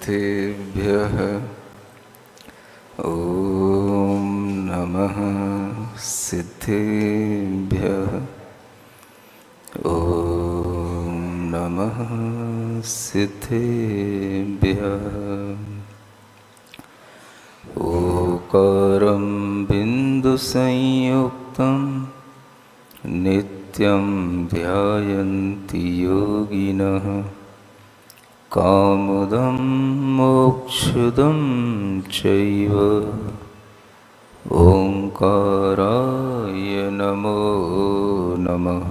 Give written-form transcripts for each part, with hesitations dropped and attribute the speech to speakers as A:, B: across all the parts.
A: सिद्धेभ्यः ॐ नमः सिद्धेभ्यः ॐ नमः सिद्धेभ्यः। ओकारं बिन्दुसंयुक्तं नित्यं ध्यायन्ति योगिनः कामदं मोक्षदं चैव ओंकाराय नमो नमः।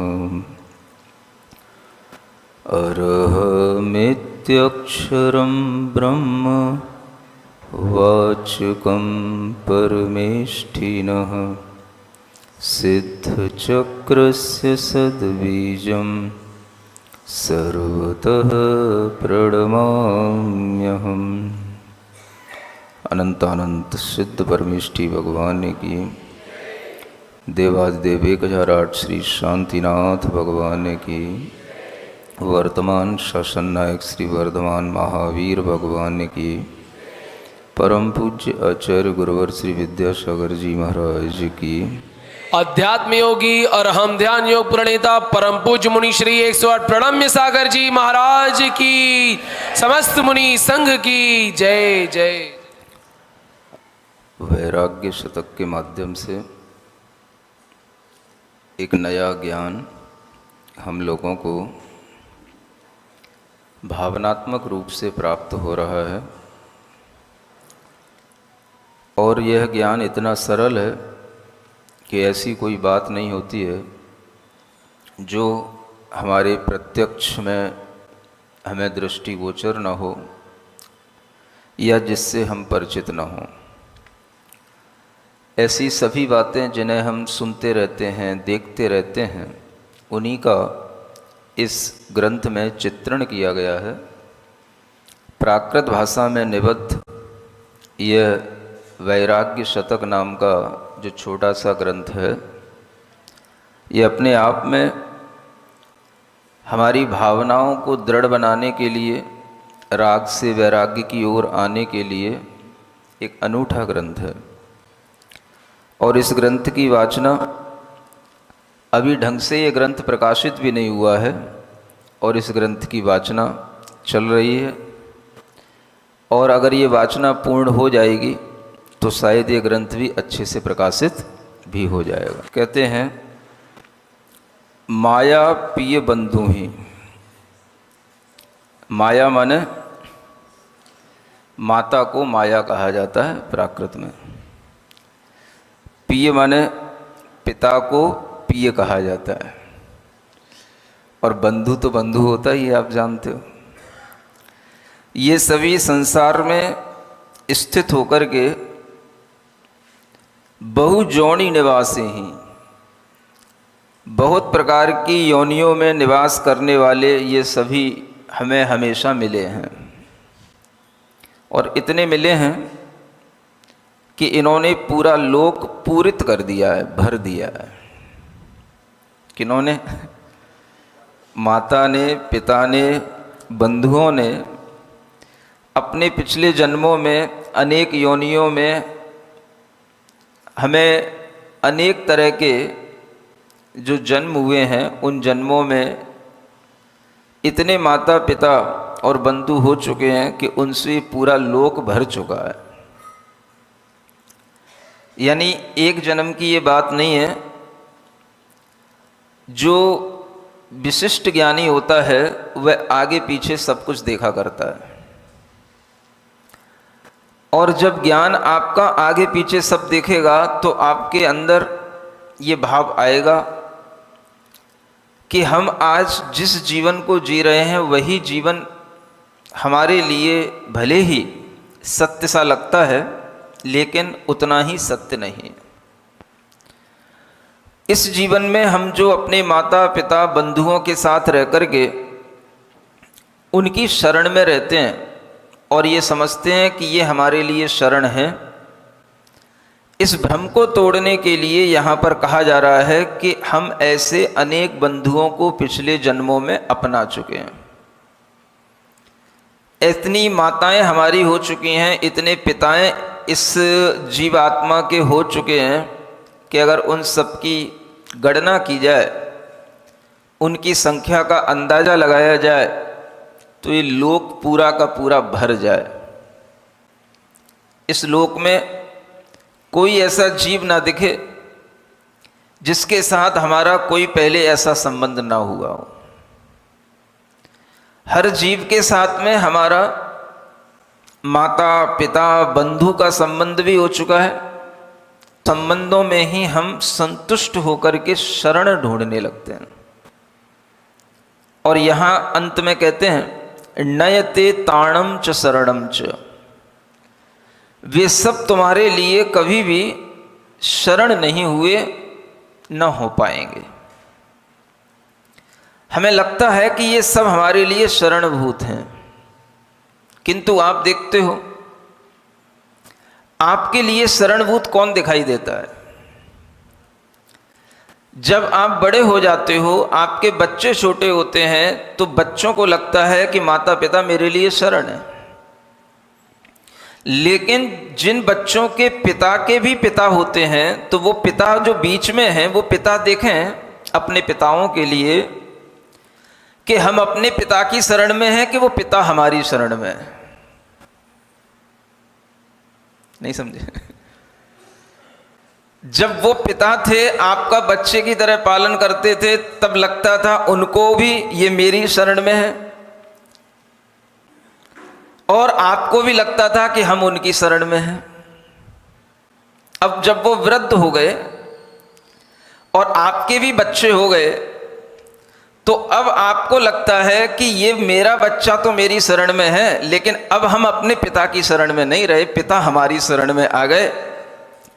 A: अरहमित्यक्षरं ब्रह्म वाचकं परमेष्ठिनः सिद्धचक्रस्य सद्बीजं सर्वतः प्रणमाम्यहम्। अनंतानंत सिद्ध परमेष्ठी भगवान की, देवादिदेव 1008 श्री शांतिनाथ भगवान की, वर्तमान शासन नायक श्री वर्धमान महावीर भगवान की, परम पूज्य आचार्य गुरुवर श्री विद्यासागर जी महाराज की,
B: अध्यात्म योगी और हम ध्यान योग प्रणेता परम पूज्य मुनि श्री 108 प्रणम्य सागर जी महाराज की, समस्त मुनि संघ की जय जय।
A: वैराग्य शतक के माध्यम से एक नया ज्ञान हम लोगों को भावनात्मक रूप से प्राप्त हो रहा है और यह ज्ञान इतना सरल है कि ऐसी कोई बात नहीं होती है जो हमारे प्रत्यक्ष में हमें दृष्टिगोचर न हो या जिससे हम परिचित न हों। ऐसी सभी बातें जिन्हें हम सुनते रहते हैं, देखते रहते हैं, उन्हीं का इस ग्रंथ में चित्रण किया गया है। प्राकृत भाषा में निबद्ध यह वैराग्य शतक नाम का जो छोटा सा ग्रंथ है, ये अपने आप में हमारी भावनाओं को दृढ़ बनाने के लिए, राग से वैराग्य की ओर आने के लिए एक अनूठा ग्रंथ है। और इस ग्रंथ की वाचना अभी ढंग से ये ग्रंथ प्रकाशित भी नहीं हुआ है और इस ग्रंथ की वाचना चल रही है। और अगर ये वाचना पूर्ण हो जाएगी तो शायद ये ग्रंथ भी अच्छे से प्रकाशित भी हो जाएगा। कहते हैं माया पिय बंधु ही। माया माने माता को माया कहा जाता है प्राकृत में। पिय माने पिता को पिय कहा जाता है और बंधु तो बंधु होता ही है, आप जानते हो। ये सभी संसार में स्थित होकर के बहुजोनी निवासी हैं, बहुत प्रकार की योनियों में निवास करने वाले ये सभी हमें हमेशा मिले हैं और इतने मिले हैं कि इन्होंने पूरा लोक पूरित कर दिया है, भर दिया है। किन्होंने? माता ने, पिता ने, बंधुओं ने अपने पिछले जन्मों में, अनेक योनियों में हमें अनेक तरह के जो जन्म हुए हैं, उन जन्मों में इतने माता पिता और बंधु हो चुके हैं कि उनसे पूरा लोक भर चुका है। यानी एक जन्म की ये बात नहीं है। जो विशिष्ट ज्ञानी होता है वह आगे पीछे सब कुछ देखा करता है और जब ज्ञान आपका आगे पीछे सब देखेगा तो आपके अंदर ये भाव आएगा कि हम आज जिस जीवन को जी रहे हैं वही जीवन हमारे लिए भले ही सत्य सा लगता है लेकिन उतना ही सत्य नहीं है। इस जीवन में हम जो अपने माता पिता बंधुओं के साथ रह कर के उनकी शरण में रहते हैं और ये समझते हैं कि ये हमारे लिए शरण है, इस भ्रम को तोड़ने के लिए यहाँ पर कहा जा रहा है कि हम ऐसे अनेक बंधुओं को पिछले जन्मों में अपना चुके हैं इतनी माताएं हमारी हो चुकी हैं, इतने पिताएं इस जीवात्मा के हो चुके हैं कि अगर उन सब की गणना की जाए, उनकी संख्या का अंदाज़ा लगाया जाए तो ये लोक पूरा का पूरा भर जाए। इस लोक में कोई ऐसा जीव ना दिखे जिसके साथ हमारा कोई पहले ऐसा संबंध ना हुआ हो। हर जीव के साथ में हमारा माता पिता बंधु का संबंध भी हो चुका है। संबंधों में ही हम संतुष्ट होकर के शरण ढूंढने लगते हैं। और यहाँ अंत में कहते हैं नयते ताणम च शरणम च, वे सब तुम्हारे लिए कभी भी शरण नहीं हुए, न हो पाएंगे। हमें लगता है कि ये सब हमारे लिए शरणभूत हैं, किंतु आप देखते हो आपके लिए शरणभूत कौन दिखाई देता है? जब आप बड़े हो जाते हो, आपके बच्चे छोटे होते हैं, तो बच्चों को लगता है कि माता पिता मेरे लिए शरण है। लेकिन जिन बच्चों के पिता के भी पिता होते हैं, तो वो पिता जो बीच में हैं, वो पिता देखें अपने पिताओं के लिए कि हम अपने पिता की शरण में हैं कि वो पिता हमारी शरण में है। नहीं समझे? जब वो पिता थे, आपका बच्चे की तरह पालन करते थे, तब लगता था उनको भी ये मेरी शरण में है, और आपको भी लगता था कि हम उनकी शरण में हैं। अब जब वो वृद्ध हो गए और आपके भी बच्चे हो गए, तो अब आपको लगता है कि ये मेरा बच्चा तो मेरी शरण में है, लेकिन अब हम अपने पिता की शरण में नहीं रहे, पिता हमारी शरण में आ गए,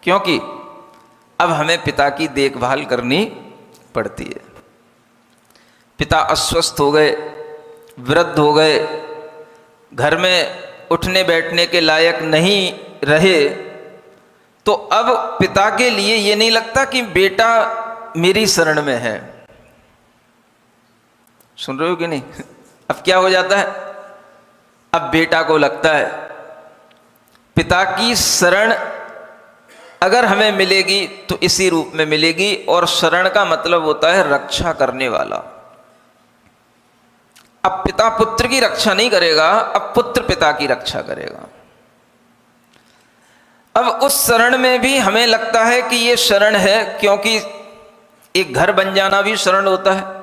A: क्योंकि अब हमें पिता की देखभाल करनी पड़ती है। पिता अस्वस्थ हो गए, वृद्ध हो गए, घर में उठने बैठने के लायक नहीं रहे, तो अब पिता के लिए ये नहीं लगता कि बेटा मेरी शरण में है। सुन रहे हो कि नहीं? अब क्या हो जाता है? अब बेटा को लगता है पिता की शरण अगर हमें मिलेगी तो इसी रूप में मिलेगी, और शरण का मतलब होता है रक्षा करने वाला। अब पिता पुत्र की रक्षा नहीं करेगा, अब पुत्र पिता की रक्षा करेगा। अब उस शरण में भी हमें लगता है कि ये शरण है, क्योंकि एक घर बन जाना भी शरण होता है।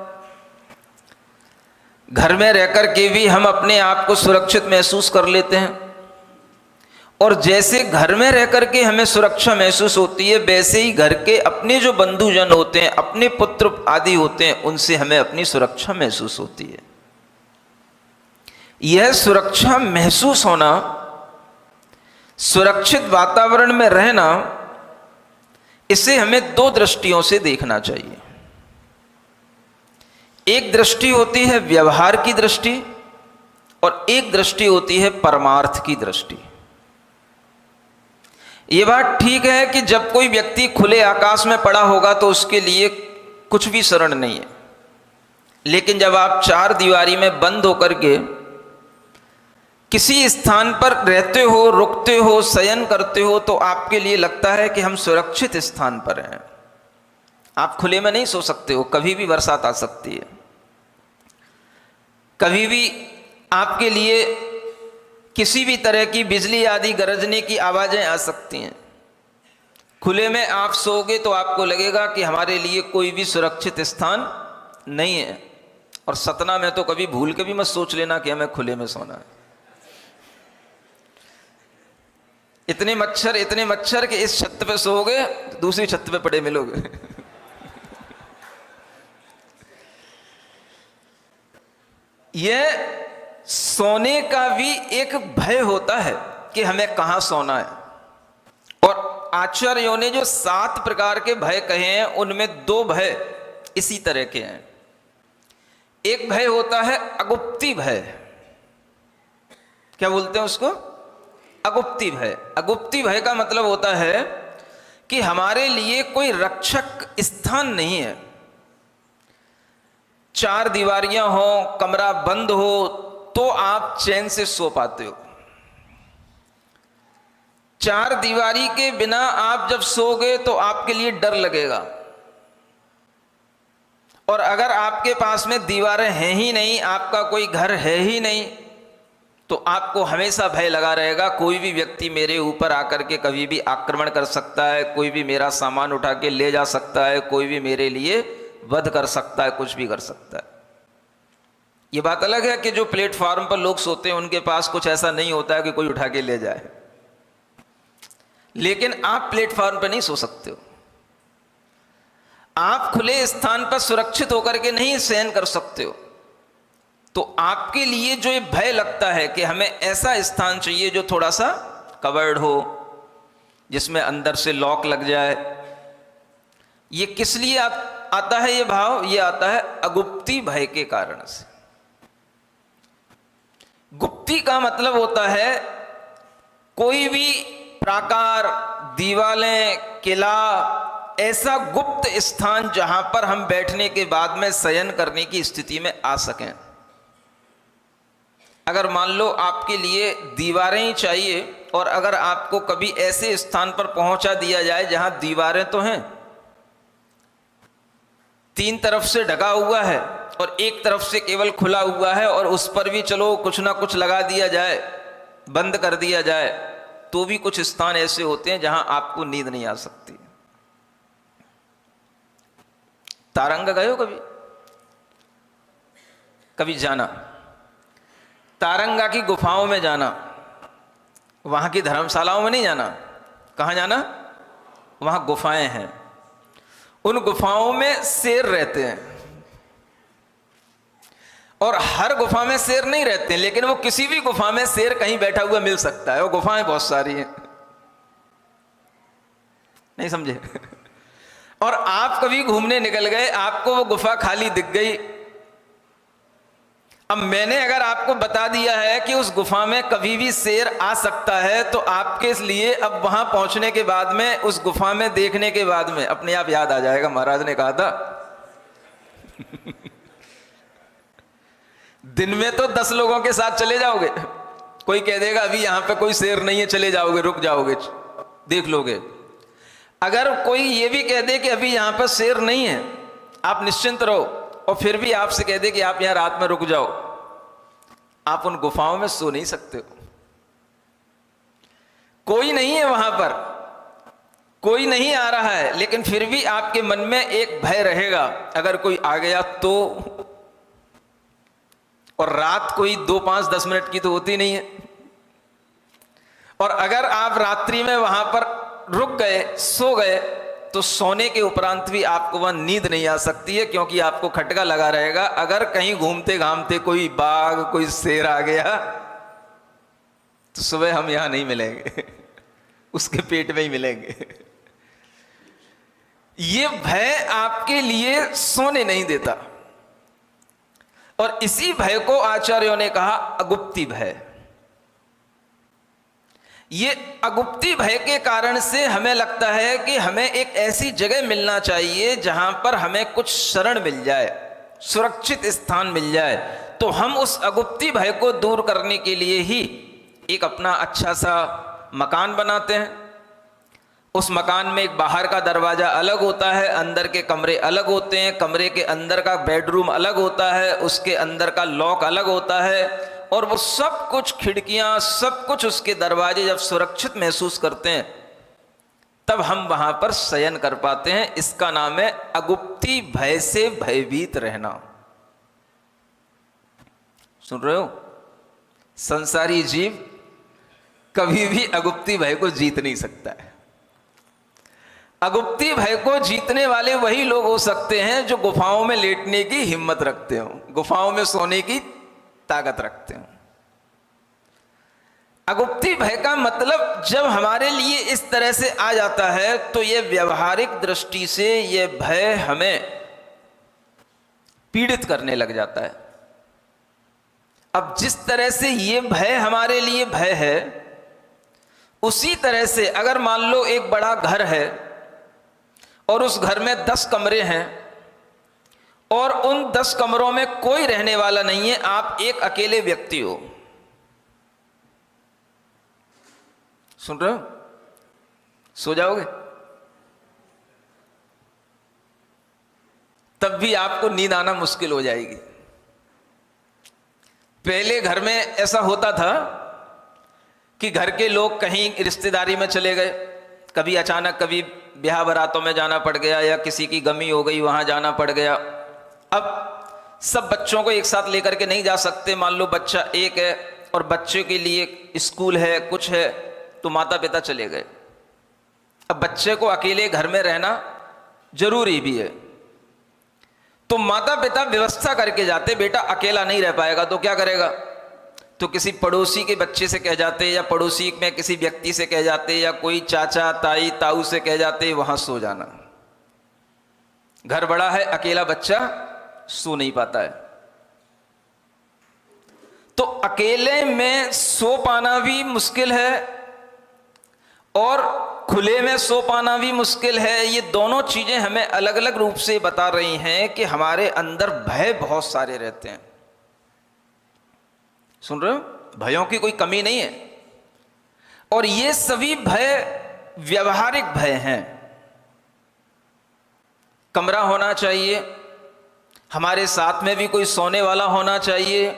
A: घर में रहकर के भी हम अपने आप को सुरक्षित महसूस कर लेते हैं, और जैसे घर में रहकर के हमें सुरक्षा महसूस होती है, वैसे ही घर के अपने जो बंधुजन होते हैं, अपने पुत्र आदि होते हैं, उनसे हमें अपनी सुरक्षा महसूस होती है। यह सुरक्षा महसूस होना, सुरक्षित वातावरण में रहना, इसे हमें दो दृष्टियों से देखना चाहिए। एक दृष्टि होती है व्यवहार की दृष्टि, और एक दृष्टि होती है परमार्थ की दृष्टि। ये बात ठीक है कि जब कोई व्यक्ति खुले आकाश में पड़ा होगा तो उसके लिए कुछ भी शरण नहीं है, लेकिन जब आप चार दीवारी में बंद होकर के किसी स्थान पर रहते हो, रुकते हो, शयन करते हो, तो आपके लिए लगता है कि हम सुरक्षित स्थान पर हैं। आप खुले में नहीं सो सकते हो, कभी भी बरसात आ सकती है, कभी भी आपके लिए किसी भी तरह की बिजली आदि गरजने की आवाजें आ सकती हैं। खुले में आप सोओगे तो आपको लगेगा कि हमारे लिए कोई भी सुरक्षित स्थान नहीं है। और सतना में तो कभी भूल के भी मत सोच लेना कि हमें खुले में सोना है। इतने मच्छर कि इस छत पे सोओगे तो दूसरी छत पे पड़े मिलोगे। यह सोने का भी एक भय होता है कि हमें कहां सोना है। और आचार्यों ने जो 7 प्रकार के भय कहे हैं, उनमें 2 भय इसी तरह के हैं। एक भय होता है अगुप्ती भय। क्या बोलते हैं उसको? अगुप्ती भय। अगुप्ती भय का मतलब होता है कि हमारे लिए कोई रक्षक स्थान नहीं है। 4 दीवारियां हो, कमरा बंद हो, तो आप चैन से सो पाते हो। चार दीवारी के बिना आप जब सोओगे तो आपके लिए डर लगेगा, और अगर आपके पास में दीवारें हैं ही नहीं, आपका कोई घर है ही नहीं, तो आपको हमेशा भय लगा रहेगा कोई भी व्यक्ति मेरे ऊपर आकर के कभी भी आक्रमण कर सकता है, कोई भी मेरा सामान उठा के ले जा सकता है, कोई भी मेरे लिए वध कर सकता है, कुछ भी कर सकता है। ये बात अलग है कि जो प्लेटफॉर्म पर लोग सोते हैं उनके पास कुछ ऐसा नहीं होता है कि कोई उठा के ले जाए, लेकिन आप प्लेटफॉर्म पर नहीं सो सकते हो। आप खुले स्थान पर सुरक्षित होकर के नहीं शयन कर सकते हो। तो आपके लिए जो ये भय लगता है कि हमें ऐसा स्थान चाहिए जो थोड़ा सा कवर्ड हो, जिसमें अंदर से लॉक लग जाए, ये किस लिए आता है ये भाव? ये आता है अगुप्ती भय के कारण से। गुप्ती का मतलब होता है कोई भी प्राकार, दीवारें, किला, ऐसा गुप्त स्थान जहां पर हम बैठने के बाद में शयन करने की स्थिति में आ सकें। अगर मान लो आपके लिए दीवारें ही चाहिए, और अगर आपको कभी ऐसे स्थान पर पहुंचा दिया जाए जहां दीवारें तो हैं, तीन तरफ से ढका हुआ है और एक तरफ से केवल खुला हुआ है, और उस पर भी चलो कुछ ना कुछ लगा दिया जाए, बंद कर दिया जाए, तो भी कुछ स्थान ऐसे होते हैं जहां आपको नींद नहीं आ सकती। तारंगा गए हो कभी? कभी जाना तारंगा की गुफाओं में जाना, वहां की धर्मशालाओं में नहीं जाना। कहां जाना? वहां गुफाएं हैं, उन गुफाओं में शेर रहते हैं, और हर गुफा में शेर नहीं रहते हैं, लेकिन वो किसी भी गुफा में शेर कहीं बैठा हुआ मिल सकता है। वो गुफाएं बहुत सारी हैं, नहीं समझे? और आप कभी घूमने निकल गए, आपको वो गुफा खाली दिख गई। अब मैंने अगर आपको बता दिया है कि उस गुफा में कभी भी शेर आ सकता है, तो आपके लिए अब वहां पहुंचने के बाद में, उस गुफा में देखने के बाद में अपने आप याद आ जाएगा, महाराज ने कहा था दिन में तो 10 लोगों के साथ चले जाओगे, कोई कह देगा अभी यहां पे कोई शेर नहीं है, चले जाओगे, रुक जाओगे, देख लोगे। अगर कोई ये भी कह दे कि अभी यहां पर शेर नहीं है, आप निश्चिंत रहो, और फिर भी आपसे कह दे कि आप यहां रात में रुक जाओ, आप उन गुफाओं में सो नहीं सकते हो। कोई नहीं है वहां पर, कोई नहीं आ रहा है, लेकिन फिर भी आपके मन में एक भय रहेगा, अगर कोई आ गया तो। और रात कोई 2, 5, 10 मिनट की तो होती नहीं है, और अगर आप रात्रि में वहां पर रुक गए, सो गए, तो सोने के उपरांत भी आपको वहां नींद नहीं आ सकती है, क्योंकि आपको खटका लगा रहेगा। अगर कहीं घूमते घामते कोई बाघ, कोई शेर आ गया, तो सुबह हम यहां नहीं मिलेंगे उसके पेट में ही मिलेंगे। ये भय आपके लिए सोने नहीं देता, और इसी भय को आचार्यों ने कहा अगुप्ती भय। ये अगुप्ती भय के कारण से हमें लगता है कि हमें एक ऐसी जगह मिलना चाहिए जहां पर हमें कुछ शरण मिल जाए, सुरक्षित स्थान मिल जाए। तो हम उस अगुप्ती भय को दूर करने के लिए ही एक अपना अच्छा सा मकान बनाते हैं। उस मकान में एक बाहर का दरवाज़ा अलग होता है, अंदर के कमरे अलग होते हैं, कमरे के अंदर का बेडरूम अलग होता है, उसके अंदर का लॉक अलग होता है, और वो सब कुछ खिड़कियां, सब कुछ उसके दरवाजे जब सुरक्षित महसूस करते हैं, तब हम वहां पर शयन कर पाते हैं। इसका नाम है अगुप्ती भय से भयभीत रहना। सुन रहे हो? संसारी जीव कभी भी अगुप्ती भय को जीत नहीं सकता है। अगुप्ती भय को जीतने वाले वही लोग हो सकते हैं जो गुफाओं में लेटने की हिम्मत रखते हो, गुफाओं में सोने की ताकत रखते हो। अगुप्ती भय का मतलब जब हमारे लिए इस तरह से आ जाता है, तो ये व्यवहारिक दृष्टि से ये भय हमें पीड़ित करने लग जाता है। अब जिस तरह से ये भय हमारे लिए भय है, उसी तरह से अगर मान लो एक बड़ा घर है और उस घर में 10 कमरे हैं, और उन 10 कमरों में कोई रहने वाला नहीं है, आप एक अकेले व्यक्ति हो। सुन रहे हो? सो जाओगे तब भी आपको नींद आना मुश्किल हो जाएगी। पहले घर में ऐसा होता था कि घर के लोग कहीं रिश्तेदारी में चले गए, कभी अचानक कभी ब्याह बारातों में जाना पड़ गया या किसी की गमी हो गई वहां जाना पड़ गया। अब सब बच्चों को एक साथ लेकर के नहीं जा सकते। मान लो बच्चा एक है और बच्चे के लिए स्कूल है, कुछ है, तो माता पिता चले गए। अब बच्चे को अकेले घर में रहना जरूरी भी है, तो माता पिता व्यवस्था करके जाते, बेटा अकेला नहीं रह पाएगा तो क्या करेगा, तो किसी पड़ोसी के बच्चे से कह जाते या पड़ोसी में किसी व्यक्ति से कह जाते या कोई चाचा ताई ताऊ से कह जाते वहां सो जाना। घर बड़ा है, अकेला बच्चा सो नहीं पाता है, तो अकेले में सो पाना भी मुश्किल है और खुले में सो पाना भी मुश्किल है। ये दोनों चीजें हमें अलग अलग रूप से बता रही हैं कि हमारे अंदर भय बहुत सारे रहते हैं। सुन रहे हो? भयों की कोई कमी नहीं है, और ये सभी भय व्यवहारिक भय हैं। कमरा होना चाहिए, हमारे साथ में भी कोई सोने वाला होना चाहिए,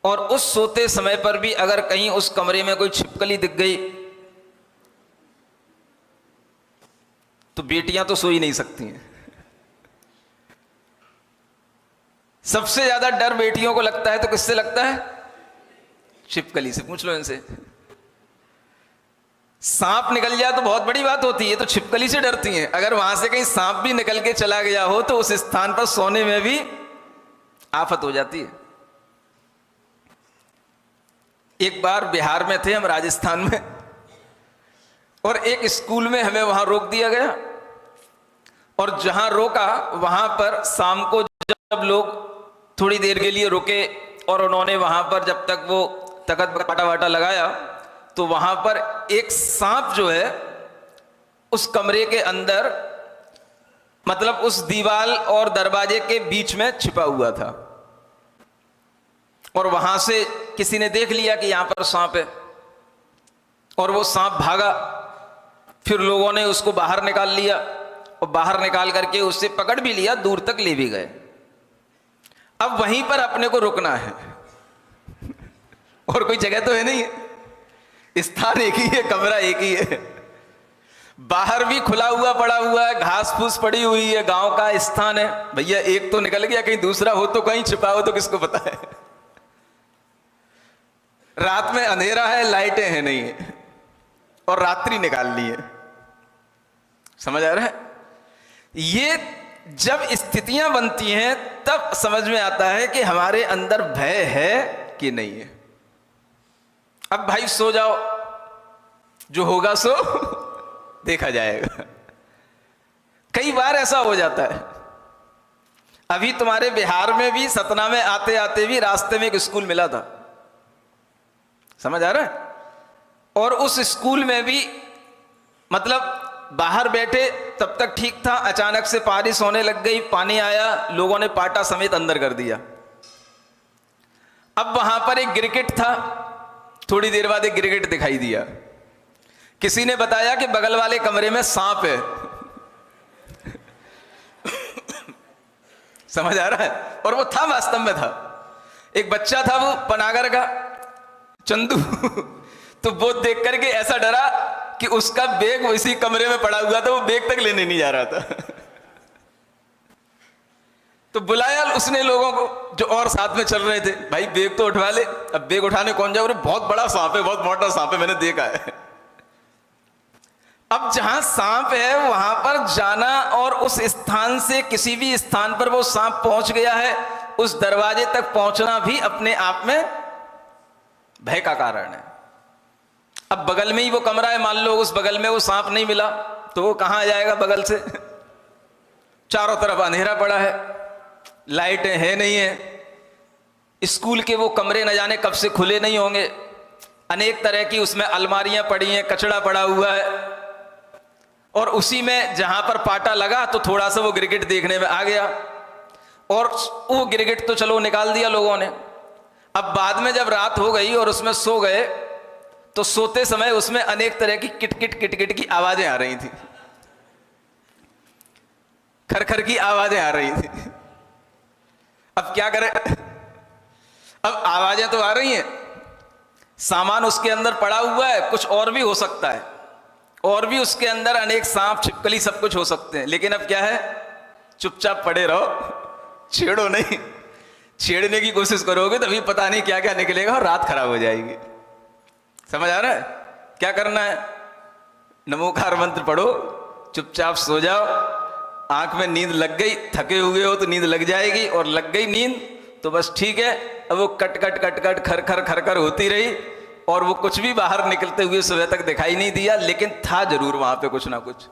A: और उस सोते समय पर भी अगर कहीं उस कमरे में कोई छिपकली दिख गई तो बेटियां तो सो ही नहीं सकती हैं। सबसे ज्यादा डर बेटियों को लगता है तो किससे लगता है? छिपकली से। पूछ लो इनसे। सांप निकल जाए तो बहुत बड़ी बात होती है, तो छिपकली से डरती हैं। अगर वहां से कहीं सांप भी निकल के चला गया हो तो उस स्थान पर सोने में भी आफत हो जाती है। एक बार बिहार में थे हम, राजस्थान में, और एक स्कूल में हमें वहां रोक दिया गया, और जहां रोका वहां पर शाम को जब लोग थोड़ी देर के लिए रुके और उन्होंने वहां पर जब तक वो तख्त पाटा वाटा लगाया तो वहां पर एक सांप जो है उस कमरे के अंदर, मतलब उस दीवार और दरवाजे के बीच में छिपा हुआ था, और वहां से किसी ने देख लिया कि यहां पर सांप है और वो सांप भागा। फिर लोगों ने उसको बाहर निकाल लिया और बाहर निकाल करके उससे पकड़ भी लिया, दूर तक ले भी गए। अब वहीं पर अपने को रुकना है और कोई जगह तो है नहीं है, स्थान एक ही है, कमरा एक ही है, बाहर भी खुला हुआ पड़ा हुआ है, घास फूस पड़ी हुई है, गांव का स्थान है। भैया एक तो निकल गया, कहीं दूसरा हो तो कहीं छिपा हो तो किसको पता है। रात में अंधेरा है, लाइटें हैं नहीं है, और रात्रि निकाल ली है। समझ आ रहा है? ये जब स्थितियां बनती हैं तब समझ में आता है कि हमारे अंदर भय है कि नहीं है। अब भाई सो जाओ, जो होगा सो देखा जाएगा। कई बार ऐसा हो जाता है। अभी तुम्हारे बिहार में भी, सतना में आते आते भी रास्ते में एक स्कूल मिला था। समझ आ रहा है? और उस स्कूल में भी मतलब बाहर बैठे तब तक ठीक था, अचानक से बारिश होने लग गई, पानी आया, लोगों ने पाटा समेत अंदर कर दिया। अब वहां पर एक गिरगिट था, थोड़ी देर बाद एक गिरगिट दिखाई दिया। किसी ने बताया कि बगल वाले कमरे में सांप है। समझ आ रहा है? और वो था, वास्तव में था। एक बच्चा था वो पनागर का, चंदू। तो वो देख करके ऐसा डरा कि उसका बैग उसी कमरे में पड़ा हुआ था, वो बैग तक लेने नहीं जा रहा था। तो बुलाया उसने लोगों को जो और साथ में चल रहे थे, भाई बैग तो उठवा ले। अब बैग उठाने कौन जाए? बहुत बड़ा सांप है, बहुत मोटा सांप है, मैंने देखा है। अब जहां सांप है वहां पर जाना, और उस स्थान से किसी भी स्थान पर वो सांप पहुंच गया है, उस दरवाजे तक पहुंचना भी अपने आप में भय का कारण है। अब बगल में ही वो कमरा है, मान लो उस बगल में वो सांप नहीं मिला तो वो कहां जाएगा बगल से? चारों तरफ अंधेरा पड़ा है, लाइटें है नहीं है, स्कूल के वो कमरे न जाने कब से खुले नहीं होंगे, अनेक तरह की उसमें अलमारियां पड़ी हैं, कचड़ा पड़ा हुआ है, और उसी में जहां पर पाटा लगा तो थोड़ा सा वो गिरगिट देखने में आ गया। और वो गिरगिट तो चलो निकाल दिया लोगों ने। अब बाद में जब रात हो गई और उसमें सो गए तो सोते समय उसमें अनेक तरह की किटकिट किटकिट की आवाजें आ रही थी, खरखर की आवाजें आ रही थी। अब क्या करें, अब आवाजें तो आ रही हैं, सामान उसके अंदर पड़ा हुआ है, कुछ और भी हो सकता है, और भी उसके अंदर अनेक सांप छिपकली सब कुछ हो सकते हैं, लेकिन अब क्या है, चुपचाप पड़े रहो, छेड़ो नहीं। छेड़ने की कोशिश करोगे तो अभी पता नहीं क्या क्या निकलेगा और रात खराब हो जाएगी। समझ आ रहा है? क्या करना है, नमोकार मंत्र पढ़ो, चुपचाप सो जाओ। आंख में नींद लग गई, थके हुए हो तो नींद लग जाएगी, और लग गई नींद तो बस ठीक है। अब वो कट कट कट कट खर खर खर खर होती रही, और वो कुछ भी बाहर निकलते हुए सुबह तक दिखाई नहीं दिया, लेकिन था जरूर वहां पे कुछ ना कुछ।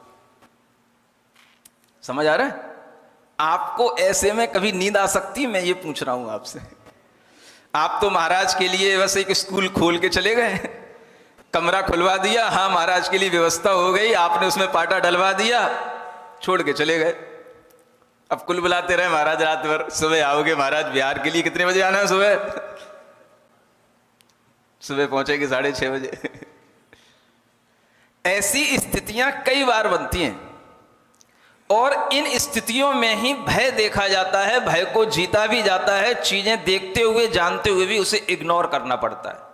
A: समझ आ रहा है? आपको ऐसे में कभी नींद आ सकती, मैं ये पूछ रहा हूं आपसे। आप तो महाराज के लिए बस एक स्कूल खोल के चले गए, कमरा खुलवा दिया, हाँ महाराज के लिए व्यवस्था हो गई, आपने उसमें पाटा डलवा दिया, छोड़ के चले गए। अब कुल बुलाते रहे महाराज रात भर, सुबह आओगे महाराज बिहार के लिए, कितने बजे आना है सुबह? सुबह पहुंचेगी 6:30 बजे। ऐसी स्थितियां कई बार बनती हैं, और इन स्थितियों में ही भय देखा जाता है, भय को जीता भी जाता है। चीजें देखते हुए जानते हुए भी उसे इग्नोर करना पड़ता है,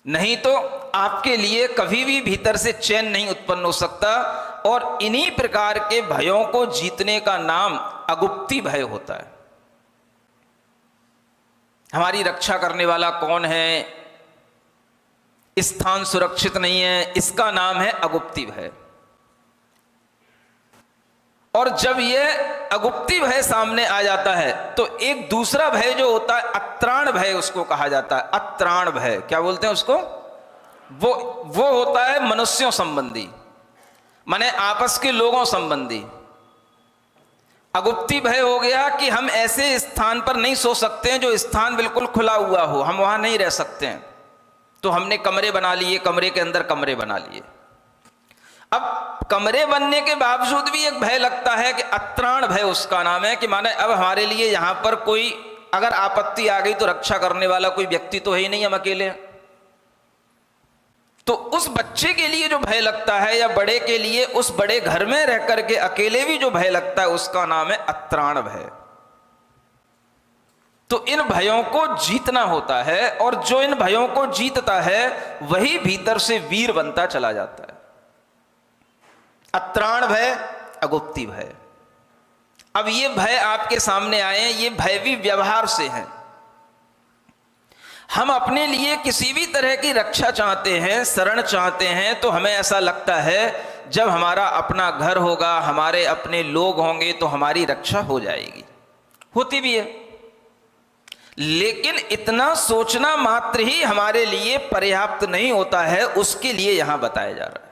A: नहीं तो आपके लिए कभी भी भीतर से चैन नहीं उत्पन्न हो सकता। और इन्हीं प्रकार के भयों को जीतने का नाम अगुप्ती भय होता है। हमारी रक्षा करने वाला कौन है, स्थान सुरक्षित नहीं है, इसका नाम है अगुप्ती भय। और जब यह अगुप्ती भय सामने आ जाता है तो एक दूसरा भय जो होता है अत्राण भय, उसको कहा जाता है अत्राण भय। क्या बोलते हैं उसको? वो होता है मनुष्यों संबंधी, माने आपस के लोगों संबंधी। अगुप्ती भय हो गया कि हम ऐसे स्थान पर नहीं सो सकते हैं जो स्थान बिल्कुल खुला हुआ हो, हम वहां नहीं रह सकते हैं, तो हमने कमरे बना लिए, कमरे के अंदर कमरे बना लिए। अब कमरे बनने के बावजूद भी एक भय लगता है कि अत्राण भय उसका नाम है, कि माने अब हमारे लिए यहां पर कोई अगर आपत्ति आ गई तो रक्षा करने वाला कोई व्यक्ति तो है ही नहीं, हम अकेले। तो उस बच्चे के लिए जो भय लगता है, या बड़े के लिए उस बड़े घर में रह करके अकेले भी जो भय लगता है, उसका नाम है अत्राण भय। तो इन भयों को जीतना होता है, और जो इन भयों को जीतता है वही भीतर से वीर बनता चला जाता है। अत्राण भय, अगुप्ती भय। अब ये भय आपके सामने आए, ये भय भी व्यवहार से हैं। हम अपने लिए किसी भी तरह की रक्षा चाहते हैं, शरण चाहते हैं, तो हमें ऐसा लगता है जब हमारा अपना घर होगा, हमारे अपने लोग होंगे, तो हमारी रक्षा हो जाएगी। होती भी है, लेकिन इतना सोचना मात्र ही हमारे लिए पर्याप्त नहीं होता है, उसके लिए यहां बताया जा रहा है।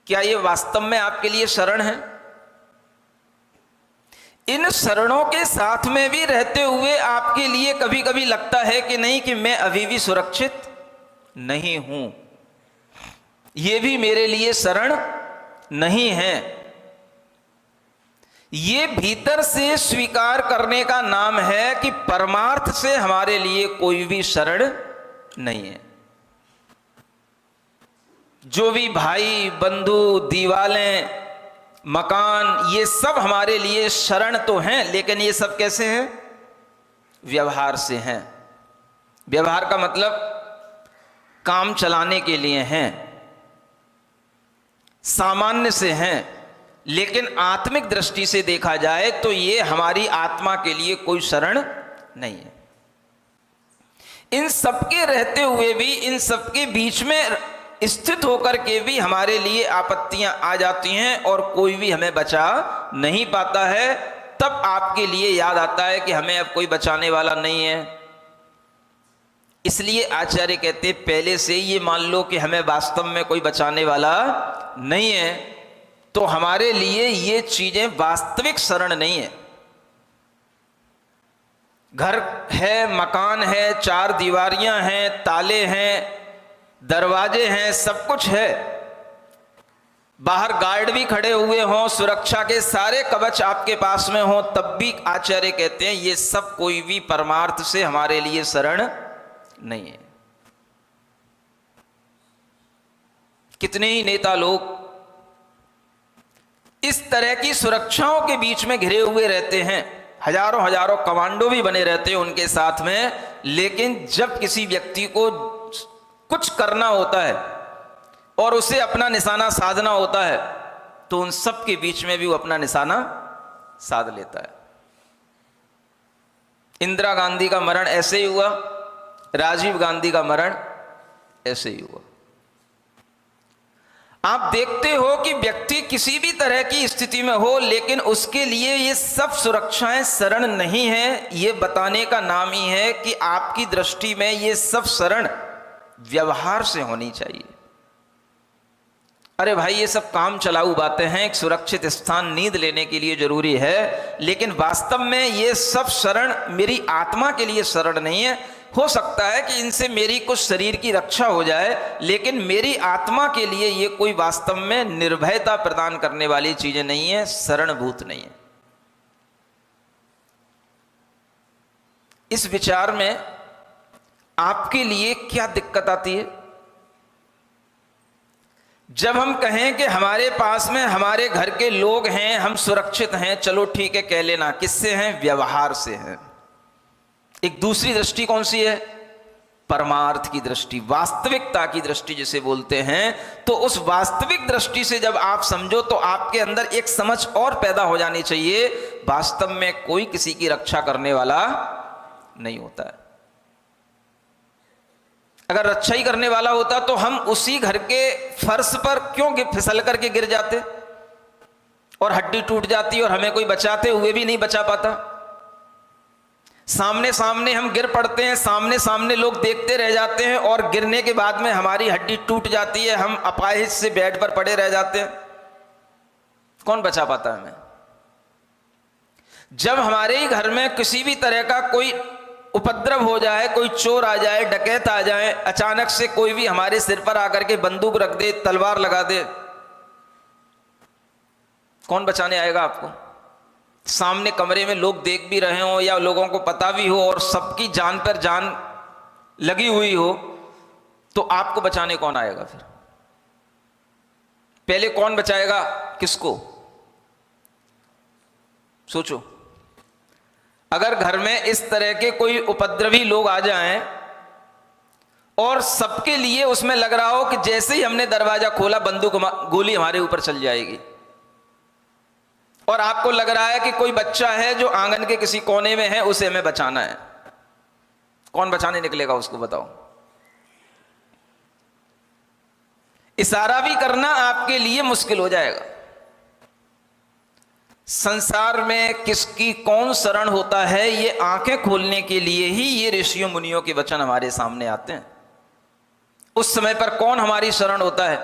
A: क्या ये वास्तव में आपके लिए शरण है? इन शरणों के साथ में भी रहते हुए आपके लिए कभी कभी लगता है कि नहीं, कि मैं अभी भी सुरक्षित नहीं हूं, ये भी मेरे लिए शरण नहीं है। ये भीतर से स्वीकार करने का नाम है कि परमार्थ से हमारे लिए कोई भी शरण नहीं है। जो भी भाई बंधु, दीवालें, मकान, ये सब हमारे लिए शरण तो हैं, लेकिन ये सब कैसे हैं? व्यवहार से हैं। व्यवहार का मतलब काम चलाने के लिए हैं, सामान्य से हैं, लेकिन आत्मिक दृष्टि से देखा जाए तो ये हमारी आत्मा के लिए कोई शरण नहीं है। इन सबके रहते हुए भी, इन सबके बीच में स्थित होकर के भी हमारे लिए आपत्तियां आ जाती हैं और कोई भी हमें बचा नहीं पाता है। तब आपके लिए याद आता है कि हमें अब कोई बचाने वाला नहीं है। इसलिए आचार्य कहते पहले से ये मान लो कि हमें वास्तव में कोई बचाने वाला नहीं है, तो हमारे लिए ये चीजें वास्तविक शरण नहीं है। घर है, मकान है, चार दीवारियां हैं, ताले हैं, दरवाजे हैं, सब कुछ है, बाहर गार्ड भी खड़े हुए हों, सुरक्षा के सारे कवच आपके पास में हों, तब भी आचार्य कहते हैं ये सब कोई भी परमार्थ से हमारे लिए शरण नहीं है। कितने ही नेता लोग इस तरह की सुरक्षाओं के बीच में घिरे हुए रहते हैं, हजारों हजारों कमांडो भी बने रहते हैं उनके साथ में, लेकिन जब किसी व्यक्ति को कुछ करना होता है और उसे अपना निशाना साधना होता है तो उन सब के बीच में भी वो अपना निशाना साध लेता है। इंदिरा गांधी का मरण ऐसे ही हुआ, राजीव गांधी का मरण ऐसे ही हुआ। आप देखते हो कि व्यक्ति किसी भी तरह की स्थिति में हो, लेकिन उसके लिए ये सब सुरक्षाएं शरण नहीं है। ये बताने का नाम ही है कि आपकी दृष्टि में ये सब शरण व्यवहार से होनी चाहिए। अरे भाई, ये सब काम चलाऊ बातें हैं, एक सुरक्षित स्थान नींद लेने के लिए जरूरी है, लेकिन वास्तव में ये सब शरण मेरी आत्मा के लिए शरण नहीं है। हो सकता है कि इनसे मेरी कुछ शरीर की रक्षा हो जाए, लेकिन मेरी आत्मा के लिए ये कोई वास्तव में निर्भयता प्रदान करने वाली चीजें नहीं है, शरणभूत नहीं है। इस विचार में आपके लिए क्या दिक्कत आती है? जब हम कहें कि हमारे पास में हमारे घर के लोग हैं, हम सुरक्षित हैं, चलो ठीक है कह लेना, किससे हैं? व्यवहार से हैं। एक दूसरी दृष्टि कौन सी है? परमार्थ की दृष्टि, वास्तविकता की दृष्टि जिसे बोलते हैं। तो उस वास्तविक दृष्टि से जब आप समझो तो आपके अंदर एक समझ और पैदा हो जानी चाहिए, वास्तव में कोई किसी की रक्षा करने वाला नहीं होता है। अगर रक्षा ही करने वाला होता तो हम उसी घर के फर्श पर क्यों फिसल करके गिर जाते और हड्डी टूट जाती और हमें कोई बचाते हुए भी नहीं बचा पाता। सामने सामने हम गिर पड़ते हैं, सामने सामने लोग देखते रह जाते हैं और गिरने के बाद में हमारी हड्डी टूट जाती है, हम अपाहिज से बेड पर पड़े रह जाते हैं। कौन बचा पाता है हमें? जब हमारे ही घर में किसी भी तरह का कोई उपद्रव हो जाए, कोई चोर आ जाए, डकैत आ जाए, अचानक से कोई भी हमारे सिर पर आकर के बंदूक रख दे, तलवार लगा दे, कौन बचाने आएगा आपको? सामने कमरे में लोग देख भी रहे हो या लोगों को पता भी हो और सबकी जान पर जान लगी हुई हो, तो आपको बचाने कौन आएगा? फिर पहले कौन बचाएगा किसको? सोचो। अगर घर में इस तरह के कोई उपद्रवी लोग आ जाएं और सबके लिए उसमें लग रहा हो कि जैसे ही हमने दरवाजा खोला बंदूक गोली हमारे ऊपर चल जाएगी, और आपको लग रहा है कि कोई बच्चा है जो आंगन के किसी कोने में है, उसे हमें बचाना है, कौन बचाने निकलेगा उसको? बताओ। इशारा भी करना आपके लिए मुश्किल हो जाएगा। संसार में किसकी कौन शरण होता है, ये आंखें खोलने के लिए ही ये ऋषियों मुनियों के वचन हमारे सामने आते हैं। उस समय पर कौन हमारी शरण होता है?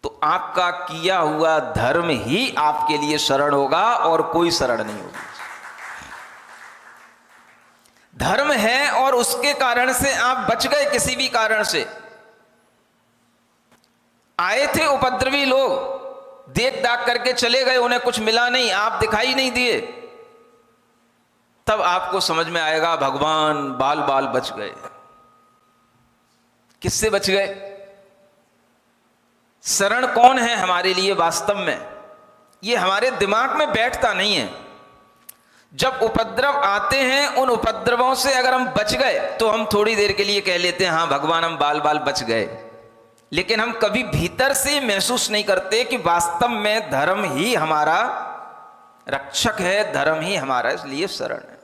A: तो आपका किया हुआ धर्म ही आपके लिए शरण होगा और कोई शरण नहीं होगी। धर्म है और उसके कारण से आप बच गए। किसी भी कारण से आए थे उपद्रवी लोग, देख दाख करके चले गए, उन्हें कुछ मिला नहीं, आप दिखाई नहीं दिए, तब आपको समझ में आएगा भगवान बाल बाल बच गए। किससे बच गए? शरण कौन है हमारे लिए वास्तव में? ये हमारे दिमाग में बैठता नहीं है। जब उपद्रव आते हैं, उन उपद्रवों से अगर हम बच गए तो हम थोड़ी देर के लिए कह लेते हैं हाँ भगवान हम बाल बाल बच गए, लेकिन हम कभी भीतर से महसूस नहीं करते कि वास्तव में धर्म ही हमारा रक्षक है, धर्म ही हमारा इसलिए शरण है।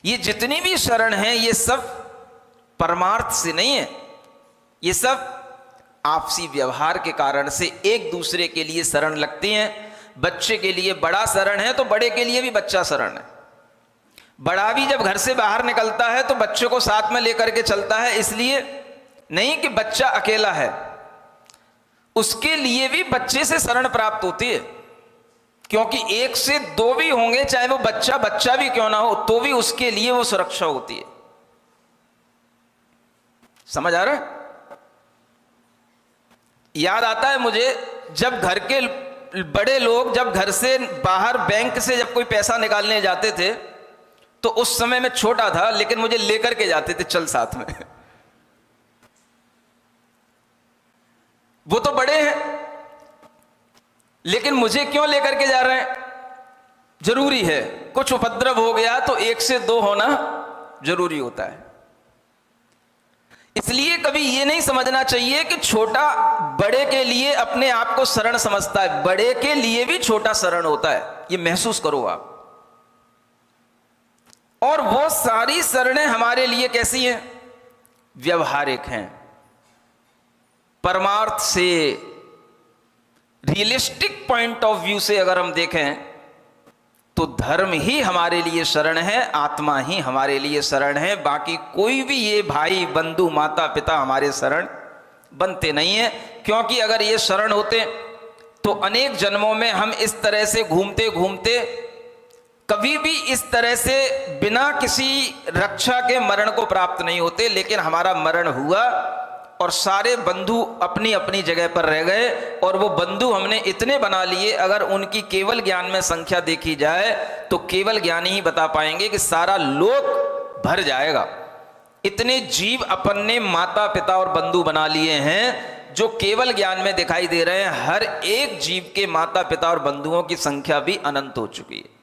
A: ये जितनी भी शरण है ये सब परमार्थ से नहीं है, ये सब आपसी व्यवहार के कारण से एक दूसरे के लिए शरण लगती हैं। बच्चे के लिए बड़ा शरण है तो बड़े के लिए भी बच्चा शरण है। बड़ा भी जब घर से बाहर निकलता है तो बच्चे को साथ में लेकर के चलता है, इसलिए नहीं कि बच्चा अकेला है, उसके लिए भी बच्चे से शरण प्राप्त होती है, क्योंकि एक से दो भी होंगे, चाहे वो बच्चा बच्चा भी क्यों ना हो, तो भी उसके लिए वो सुरक्षा होती है। समझ आ रहा है? याद आता है मुझे, जब घर के बड़े लोग जब घर से बाहर बैंक से जब कोई पैसा निकालने जाते थे, तो उस समय मैं छोटा था, लेकिन मुझे लेकर के जाते थे, चल साथ में। वो तो बड़े हैं, लेकिन मुझे क्यों लेकर के जा रहे हैं? जरूरी है, कुछ उपद्रव हो गया तो 1 से 2 होना जरूरी होता है। इसलिए कभी ये नहीं समझना चाहिए कि छोटा बड़े के लिए अपने आप को शरण समझता है, बड़े के लिए भी छोटा शरण होता है, ये महसूस करो आप। और वो सारी शरणें हमारे लिए कैसी हैं? व्यवहारिक हैं, परमार्थ से, रियलिस्टिक पॉइंट ऑफ व्यू से अगर हम देखें तो धर्म ही हमारे लिए शरण है, आत्मा ही हमारे लिए शरण है। बाकी कोई भी ये भाई बंधु माता पिता हमारे शरण बनते नहीं है, क्योंकि अगर ये शरण होते तो अनेक जन्मों में हम इस तरह से घूमते घूमते कभी भी इस तरह से बिना किसी रक्षा के मरण को प्राप्त नहीं होते। लेकिन हमारा मरण हुआ और सारे बंधु अपनी अपनी जगह पर रह गए, और वो बंधु हमने इतने बना लिए, अगर उनकी केवल ज्ञान में संख्या देखी जाए तो केवल ज्ञानी ही बता पाएंगे कि सारा लोक भर जाएगा। इतने जीव अपन ने माता पिता और बंधु बना लिए हैं जो केवल ज्ञान में दिखाई दे रहे हैं। हर एक जीव के माता पिता और बंधुओं की संख्या भी अनंत हो चुकी है,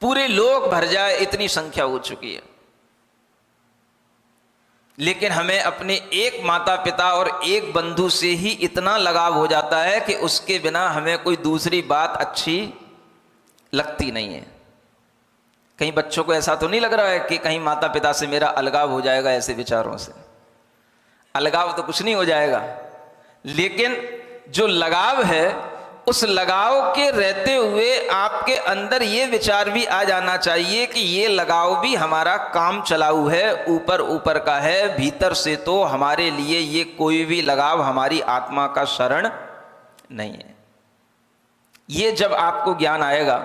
A: पूरे लोक भर जाए इतनी संख्या हो चुकी है। लेकिन हमें अपने एक माता पिता और एक बंधु से ही इतना लगाव हो जाता है कि उसके बिना हमें कोई दूसरी बात अच्छी लगती नहीं है। कहीं बच्चों को ऐसा तो नहीं लग रहा है कि कहीं माता पिता से मेरा अलगाव हो जाएगा? ऐसे विचारों से अलगाव तो कुछ नहीं हो जाएगा, लेकिन जो लगाव है उस लगाव के रहते हुए आपके अंदर ये विचार भी आ जाना चाहिए कि ये लगाव भी हमारा काम चलाऊ है, ऊपर ऊपर का है, भीतर से तो हमारे लिए ये कोई भी लगाव हमारी आत्मा का शरण नहीं है। ये जब आपको ज्ञान आएगा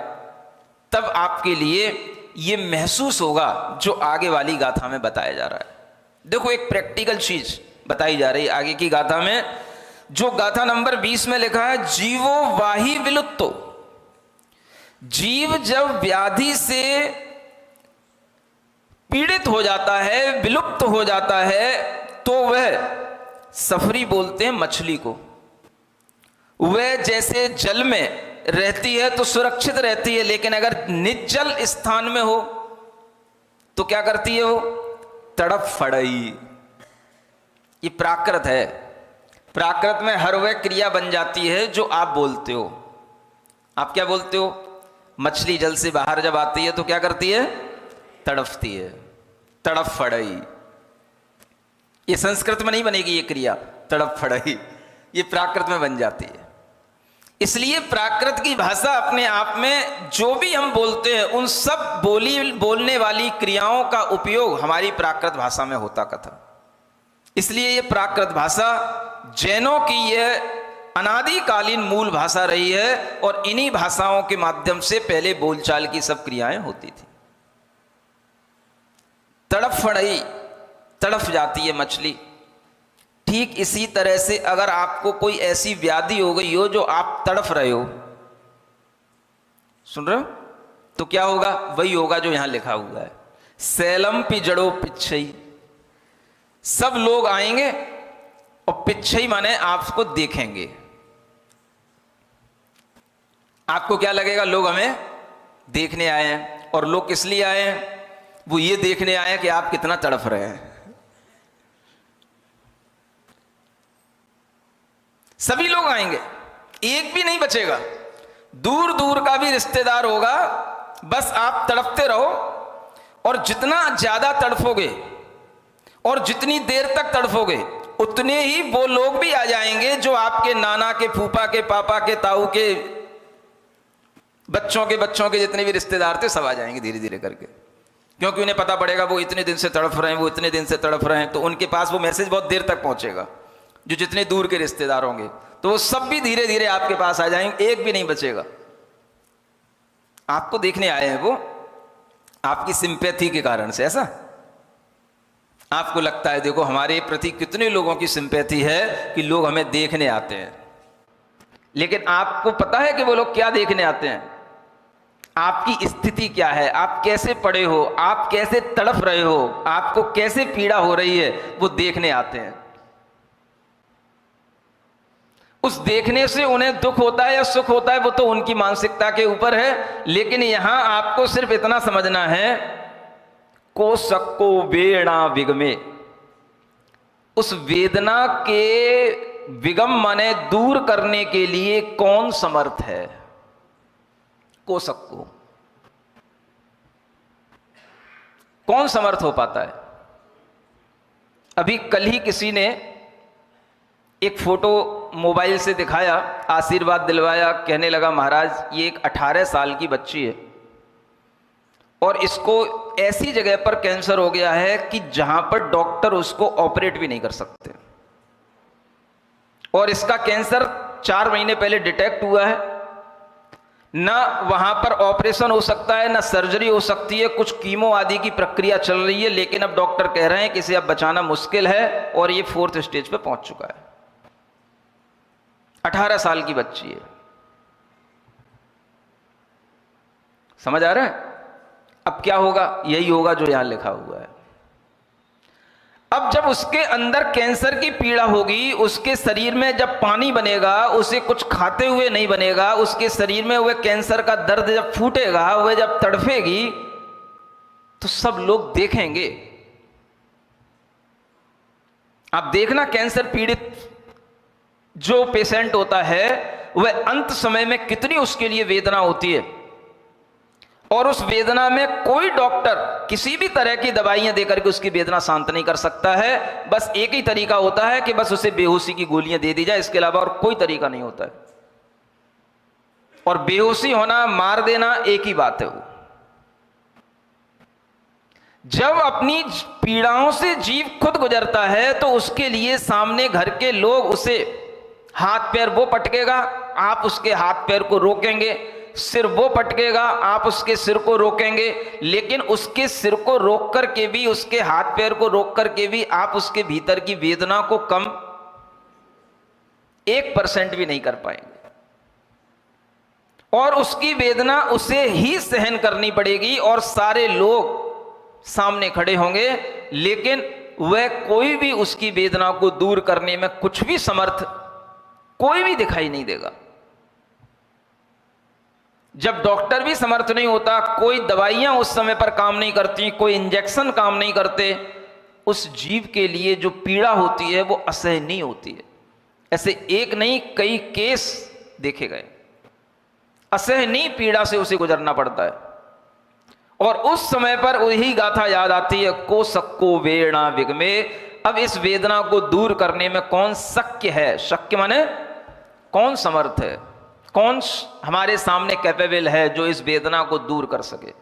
A: तब आपके लिए ये महसूस होगा जो आगे वाली गाथा में बताया जा रहा है। देखो, एक प्रैक्टिकल चीज बताई जा रही है आगे की गाथा में, जो गाथा नंबर 20 में लिखा है, जीवो वाही विलुप्तो। जीव जब व्याधि से पीड़ित हो जाता है, विलुप्त हो जाता है, तो वह सफरी बोलते हैं मछली को। वह जैसे जल में रहती है तो सुरक्षित रहती है, लेकिन अगर निर्जल स्थान में हो तो क्या करती है? वो तड़प फड़ई। ये प्राकृत है। प्राकृत में हर वह क्रिया बन जाती है जो आप बोलते हो। आप क्या बोलते हो? मछली जल से बाहर जब आती है तो क्या करती है? तड़पती है, तड़प फड़ई। ये संस्कृत में नहीं बनेगी ये क्रिया, तड़प फड़ई, ये प्राकृत में बन जाती है। इसलिए प्राकृत की भाषा अपने आप में जो भी हम बोलते हैं उन सब बोलने वाली क्रियाओं का उपयोग हमारी प्राकृत भाषा में होता कथा। इसलिए ये प्राकृत भाषा जैनों की यह अनादिकालीन मूल भाषा रही है, और इन्हीं भाषाओं के माध्यम से पहले बोलचाल की सब क्रियाएं होती थी। तड़प फड़ई, तड़फ जाती है मछली। ठीक इसी तरह से अगर आपको कोई ऐसी व्याधि हो गई हो जो आप तड़फ रहे हो, सुन रहे हो, तो क्या होगा? वही होगा जो यहां लिखा हुआ है, सैलम पी जड़ो पिछई। सब लोग आएंगे और पिछई माने आपको देखेंगे। आपको क्या लगेगा? लोग हमें देखने आए हैं। और लोग किस लिए आए हैं? वो ये देखने आए हैं कि आप कितना तड़फ रहे हैं। सभी लोग आएंगे, एक भी नहीं बचेगा। दूर दूर का भी रिश्तेदार होगा, बस आप तड़पते रहो। और जितना ज्यादा तड़फोगे और जितनी देर तक तड़फोगे, उतने ही वो लोग भी आ जाएंगे जो आपके नाना के, फूफा के, पापा के, ताऊ के, बच्चों के जितने भी रिश्तेदार थे सब आ जाएंगे धीरे धीरे करके। क्योंकि उन्हें पता पड़ेगा वो इतने दिन से तड़फ रहे हैं, वो इतने दिन से तड़फ रहे हैं, तो उनके पास वो मैसेज बहुत देर तक पहुंचेगा। जो जितने दूर के रिश्तेदार होंगे तो वो सब भी धीरे धीरे आपके पास आ जाएंगे, एक भी नहीं बचेगा। आपको देखने आए हैं वो, आपकी सिंपैथी के कारण से। ऐसा आपको लगता है देखो हमारे प्रति कितने लोगों की सिंपैथी है कि लोग हमें देखने आते हैं, लेकिन आपको पता है कि वो लोग क्या देखने आते हैं? आपकी स्थिति क्या है, आप कैसे पड़े हो, आप कैसे तड़फ रहे हो, आपको कैसे पीड़ा हो रही है, वो देखने आते हैं। उस देखने से उन्हें दुख होता है या सुख होता है वो तो उनकी मानसिकता के ऊपर है, लेकिन यहां आपको सिर्फ इतना समझना है, को सक्को वेणा विगमे, उस वेदना के विगम माने दूर करने के लिए कौन समर्थ है? को सक्को, कौन समर्थ हो पाता है? अभी कल ही किसी ने एक फोटो मोबाइल से दिखाया, आशीर्वाद दिलवाया, कहने लगा महाराज ये एक 18 साल की बच्ची है और इसको ऐसी जगह पर कैंसर हो गया है कि जहां पर डॉक्टर उसको ऑपरेट भी नहीं कर सकते, और इसका कैंसर 4 महीने पहले डिटेक्ट हुआ है, ना वहां पर ऑपरेशन हो सकता है ना सर्जरी हो सकती है, कुछ कीमो आदि की प्रक्रिया चल रही है, लेकिन अब डॉक्टर कह रहे हैं कि इसे अब बचाना मुश्किल है और ये 4th स्टेज पे पहुंच चुका है। 18 साल की बच्ची है, समझ आ रहा है? अब क्या होगा? यही होगा जो यहां लिखा हुआ है। अब जब उसके अंदर कैंसर की पीड़ा होगी, उसके शरीर में जब पानी बनेगा, उसे कुछ खाते हुए नहीं बनेगा, उसके शरीर में वह कैंसर का दर्द जब फूटेगा, वह जब तड़फेगी, तो सब लोग देखेंगे। आप देखना कैंसर पीड़ित जो पेशेंट होता है वह अंत समय में कितनी उसके लिए वेदना होती है, और उस वेदना में कोई डॉक्टर किसी भी तरह की दवाइयां देकर के उसकी वेदना शांत नहीं कर सकता है। बस एक ही तरीका होता है कि बस उसे बेहोशी की गोलियां दे दी जाए, इसके अलावा और कोई तरीका नहीं होता है। और बेहोशी होना, मार देना एक ही बात है। वो जब अपनी पीड़ाओं से जीव खुद गुजरता है तो उसके लिए सामने घर के लोग उसे हाथ पैर वो पटकेगा, आप उसके हाथ पैर को रोकेंगे, सिर वो पटकेगा, आप उसके सिर को रोकेंगे, लेकिन उसके सिर को रोक करके भी, उसके हाथ पैर को रोक करके भी आप उसके भीतर की वेदना को कम 1% भी नहीं कर पाएंगे, और उसकी वेदना उसे ही सहन करनी पड़ेगी, और सारे लोग सामने खड़े होंगे, लेकिन वह कोई भी उसकी वेदना को दूर करने में कुछ भी समर्थ कोई भी दिखाई नहीं देगा। जब डॉक्टर भी समर्थ नहीं होता, कोई दवाइयां उस समय पर काम नहीं करती, कोई इंजेक्शन काम नहीं करते, उस जीव के लिए जो पीड़ा होती है वो असहनीय होती है। ऐसे एक नहीं कई केस देखे गए, असहनीय पीड़ा से उसे गुजरना पड़ता है, और उस समय पर वही गाथा याद आती है, को सक्को वेणा विगमे। अब इस वेदना को दूर करने में कौन शक्य है? शक्य माने कौन समर्थ है, कौन हमारे सामने कैपेबल है जो इस वेदना को दूर कर सके?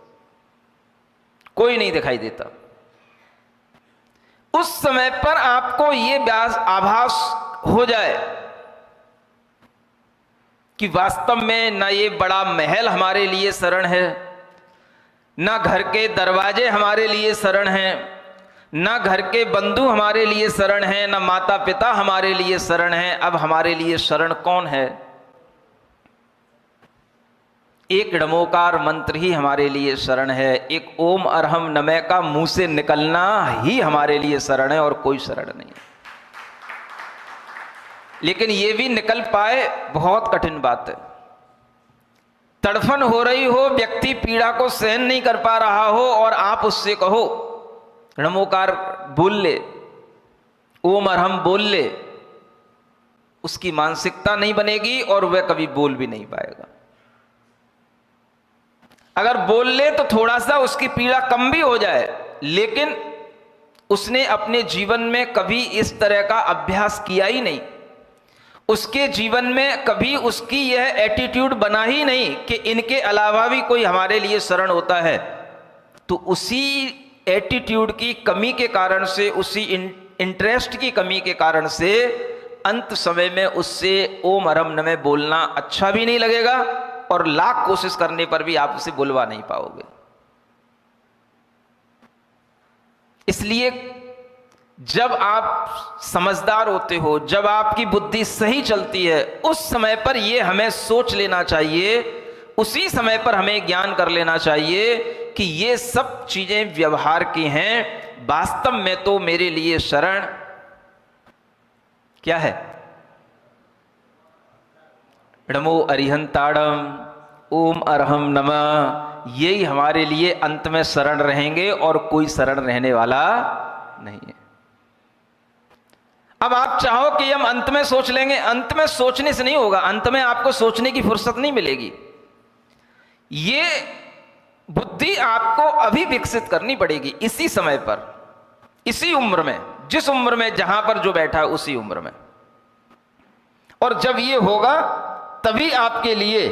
A: कोई नहीं दिखाई देता। उस समय पर आपको यह आभास हो जाए कि वास्तव में ना ये बड़ा महल हमारे लिए शरण है, ना घर के दरवाजे हमारे लिए शरण हैं, ना घर के बंधु हमारे लिए शरण हैं, ना माता पिता हमारे लिए शरण हैं। अब हमारे लिए शरण कौन है? एक णमोकार मंत्र ही हमारे लिए शरण है, एक ओम अरहम नमः का मुंह से निकलना ही हमारे लिए शरण है, और कोई शरण नहीं। लेकिन ये भी निकल पाए बहुत कठिन बात है। तड़फन हो रही हो, व्यक्ति पीड़ा को सहन नहीं कर पा रहा हो, और आप उससे कहो णमोकार बोल ले, ओम अरहम बोल ले, उसकी मानसिकता नहीं बनेगी और वह कभी बोल भी नहीं पाएगा। अगर बोल ले तो थोड़ा सा उसकी पीड़ा कम भी हो जाए, लेकिन उसने अपने जीवन में कभी इस तरह का अभ्यास किया ही नहीं। उसके जीवन में कभी उसकी यह एटीट्यूड बना ही नहीं कि इनके अलावा भी कोई हमारे लिए शरण होता है। तो उसी एटीट्यूड की कमी के कारण से, उसी इंटरेस्ट की कमी के कारण से अंत समय में उससे ओम अरहम नमः बोलना अच्छा भी नहीं लगेगा, और लाख कोशिश करने पर भी आप उसे बुलवा नहीं पाओगे। इसलिए जब आप समझदार होते हो, जब आपकी बुद्धि सही चलती है, उस समय पर ये हमें सोच लेना चाहिए, उसी समय पर हमें ज्ञान कर लेना चाहिए कि ये सब चीजें व्यवहार की हैं, वास्तव में तो मेरे लिए शरण क्या है? नमो अरिहंताड़म, ओम अरहम नमः, यही हमारे लिए अंत में शरण रहेंगे और कोई शरण रहने वाला नहीं है। अब आप चाहो कि हम अंत में सोच लेंगे, अंत में सोचने से नहीं होगा, अंत में आपको सोचने की फुर्सत नहीं मिलेगी। ये बुद्धि आपको अभी विकसित करनी पड़ेगी, इसी समय पर, इसी उम्र में, जिस उम्र में जहां पर जो बैठा है उसी उम्र में। और जब ये होगा तभी आपके लिए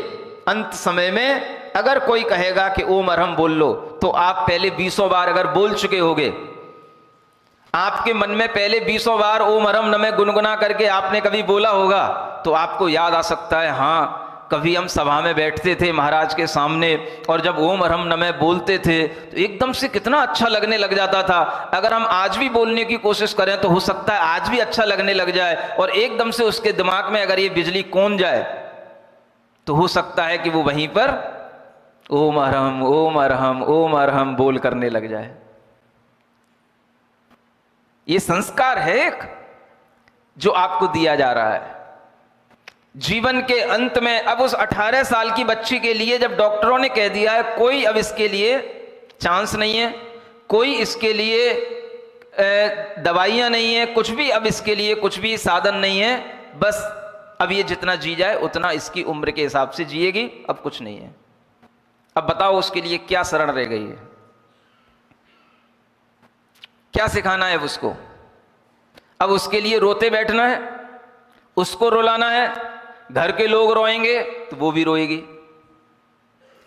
A: अंत समय में अगर कोई कहेगा कि ओम अरहम बोल लो, तो आप पहले 20 बार अगर बोल चुके होगे, आपके मन में पहले 20 बार ओम अरहम नमः गुनगुना करके आपने कभी बोला होगा, तो आपको याद आ सकता है, हाँ कभी हम सभा में बैठते थे महाराज के सामने, और जब ओम अरहम नमः बोलते थे तो एकदम से कितना अच्छा लगने लग जाता था। अगर हम आज भी बोलने की कोशिश करें तो हो सकता है आज भी अच्छा लगने लग जाए, और एकदम से उसके दिमाग में अगर ये बिजली कौन जाए तो हो सकता है कि वो वहीं पर ओम अरहम ओम अरहम ओम अरहम बोल करने लग जाए। ये संस्कार है एक जो आपको दिया जा रहा है जीवन के अंत में। अब उस 18 साल की बच्ची के लिए जब डॉक्टरों ने कह दिया है कोई अब इसके लिए चांस नहीं है, कोई इसके लिए दवाइयां नहीं है, कुछ भी अब इसके लिए कुछ भी साधन नहीं है, बस अब ये जितना जी जाए उतना इसकी उम्र के हिसाब से जिएगी, अब कुछ नहीं है। अब बताओ उसके लिए क्या शरण रह गई है? क्या सिखाना है उसको? अब उसके लिए रोते बैठना है, उसको रुलाना है, घर के लोग रोएंगे तो वो भी रोएगी।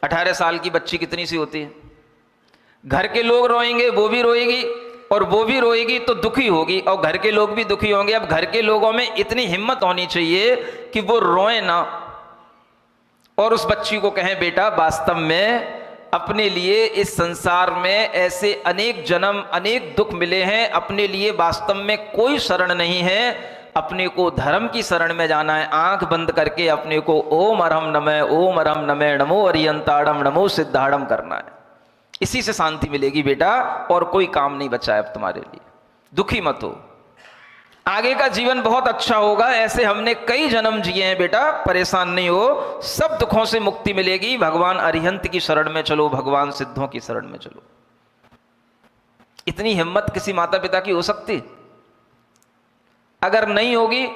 A: 18 साल की बच्ची कितनी सी होती है, घर के लोग रोएंगे वो भी रोएगी, और वो भी रोएगी तो दुखी होगी और घर के लोग भी दुखी होंगे। अब घर के लोगों में इतनी हिम्मत होनी चाहिए कि वो रोए ना और उस बच्ची को कहें बेटा वास्तव में अपने लिए इस संसार में ऐसे अनेक जन्म अनेक दुख मिले हैं, अपने लिए वास्तव में कोई शरण नहीं है, अपने को धर्म की शरण में जाना है। आंख बंद करके अपने को ओम अरहम नमः नमो अरिहंताड़म नमो सिद्धाड़म करना है। इसी से शांति मिलेगी बेटा, और कोई काम नहीं बचा है अब तुम्हारे लिए। दुखी मत हो, आगे का जीवन बहुत अच्छा होगा। ऐसे हमने कई जन्म जिए हैं बेटा, परेशान नहीं हो, सब दुखों से मुक्ति मिलेगी। भगवान अरिहंत की शरण में चलो, भगवान सिद्धों की शरण में चलो। इतनी हिम्मत किसी माता पिता की हो सकती? अगर नहीं होगी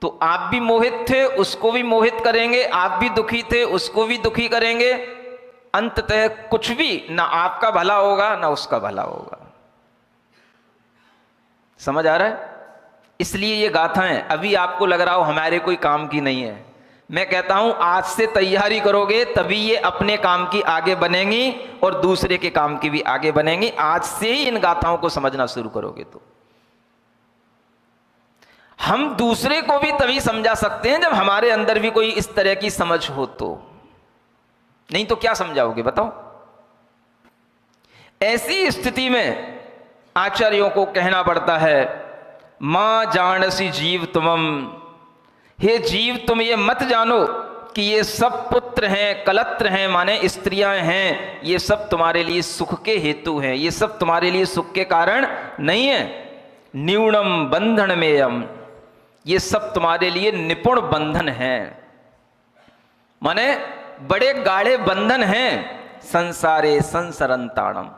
A: तो आप भी मोहित थे, उसको भी मोहित करेंगे, आप भी दुखी थे, उसको भी दुखी करेंगे। अंततः कुछ भी ना आपका भला होगा ना उसका भला होगा। समझ आ रहा है? इसलिए ये गाथाएं अभी आपको लग रहा हो हमारे कोई काम की नहीं है, मैं कहता हूं आज से तैयारी करोगे तभी ये अपने काम की आगे बनेंगी और दूसरे के काम की भी आगे बनेंगी। आज से ही इन गाथाओं को समझना शुरू करोगे तो हम दूसरे को भी तभी समझा सकते हैं जब हमारे अंदर भी कोई इस तरह की समझ हो, तो नहीं तो क्या समझाओगे बताओ? ऐसी स्थिति में आचार्यों को कहना पड़ता है मां जानसी जीव तुमम, हे जीव तुम ये मत जानो कि ये सब पुत्र हैं, कलत्र हैं, माने स्त्रियां हैं, ये सब तुम्हारे लिए सुख के हेतु हैं, ये सब तुम्हारे लिए सुख के कारण नहीं है। न्यूनम बंधन मेयम, ये सब तुम्हारे लिए निपुण बंधन हैं, माने बड़े गाढ़े बंधन हैं। संसारे संसरंताणम,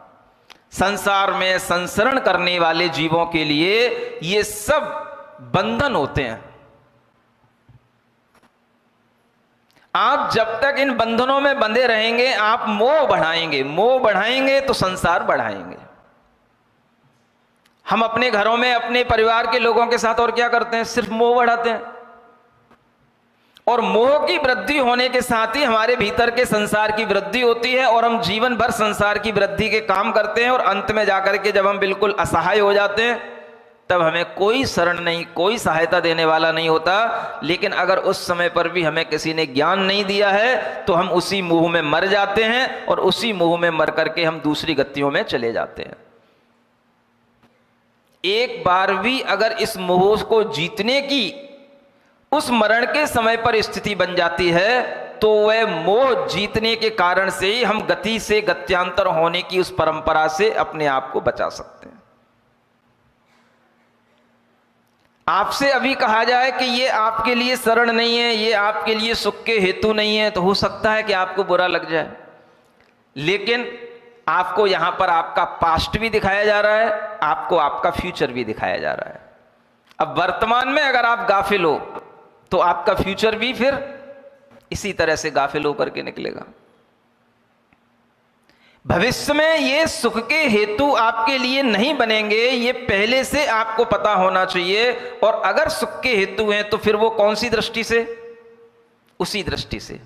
A: संसार में संसरण करने वाले जीवों के लिए ये सब बंधन होते हैं। आप जब तक इन बंधनों में बंधे रहेंगे आप मोह बढ़ाएंगे, मोह बढ़ाएंगे तो संसार बढ़ाएंगे। हम अपने घरों में अपने परिवार के लोगों के साथ और क्या करते हैं? सिर्फ मोह बढ़ाते हैं, और मोह की वृद्धि होने के साथ ही हमारे भीतर के संसार की वृद्धि होती है, और हम जीवन भर संसार की वृद्धि के काम करते हैं, और अंत में जाकर के जब हम बिल्कुल असहाय हो जाते हैं तब हमें कोई शरण नहीं, कोई सहायता देने वाला नहीं होता। लेकिन अगर उस समय पर भी हमें किसी ने ज्ञान नहीं दिया है तो हम उसी मोह में मर जाते हैं, और उसी मोह में मर करके हम दूसरी गतियों में चले जाते हैं। एक बार भी अगर इस मोह को जीतने की उस मरण के समय पर स्थिति बन जाती है तो वह मोह जीतने के कारण से ही हम गति से गत्यांतर होने की उस परंपरा से अपने आप को बचा सकते हैं। आपसे अभी कहा जाए कि ये आपके लिए शरण नहीं है, ये आपके लिए सुख के हेतु नहीं है, तो हो सकता है कि आपको बुरा लग जाए, लेकिन आपको यहां पर आपका पास्ट भी दिखाया जा रहा है, आपको आपका फ्यूचर भी दिखाया जा रहा है। अब वर्तमान में अगर आप गाफिल हो तो आपका फ्यूचर भी फिर इसी तरह से गाफिल होकर के निकलेगा। भविष्य में ये सुख के हेतु आपके लिए नहीं बनेंगे, ये पहले से आपको पता होना चाहिए। और अगर सुख के हेतु हैं तो फिर वो कौन सी दृष्टि से? उसी दृष्टि से,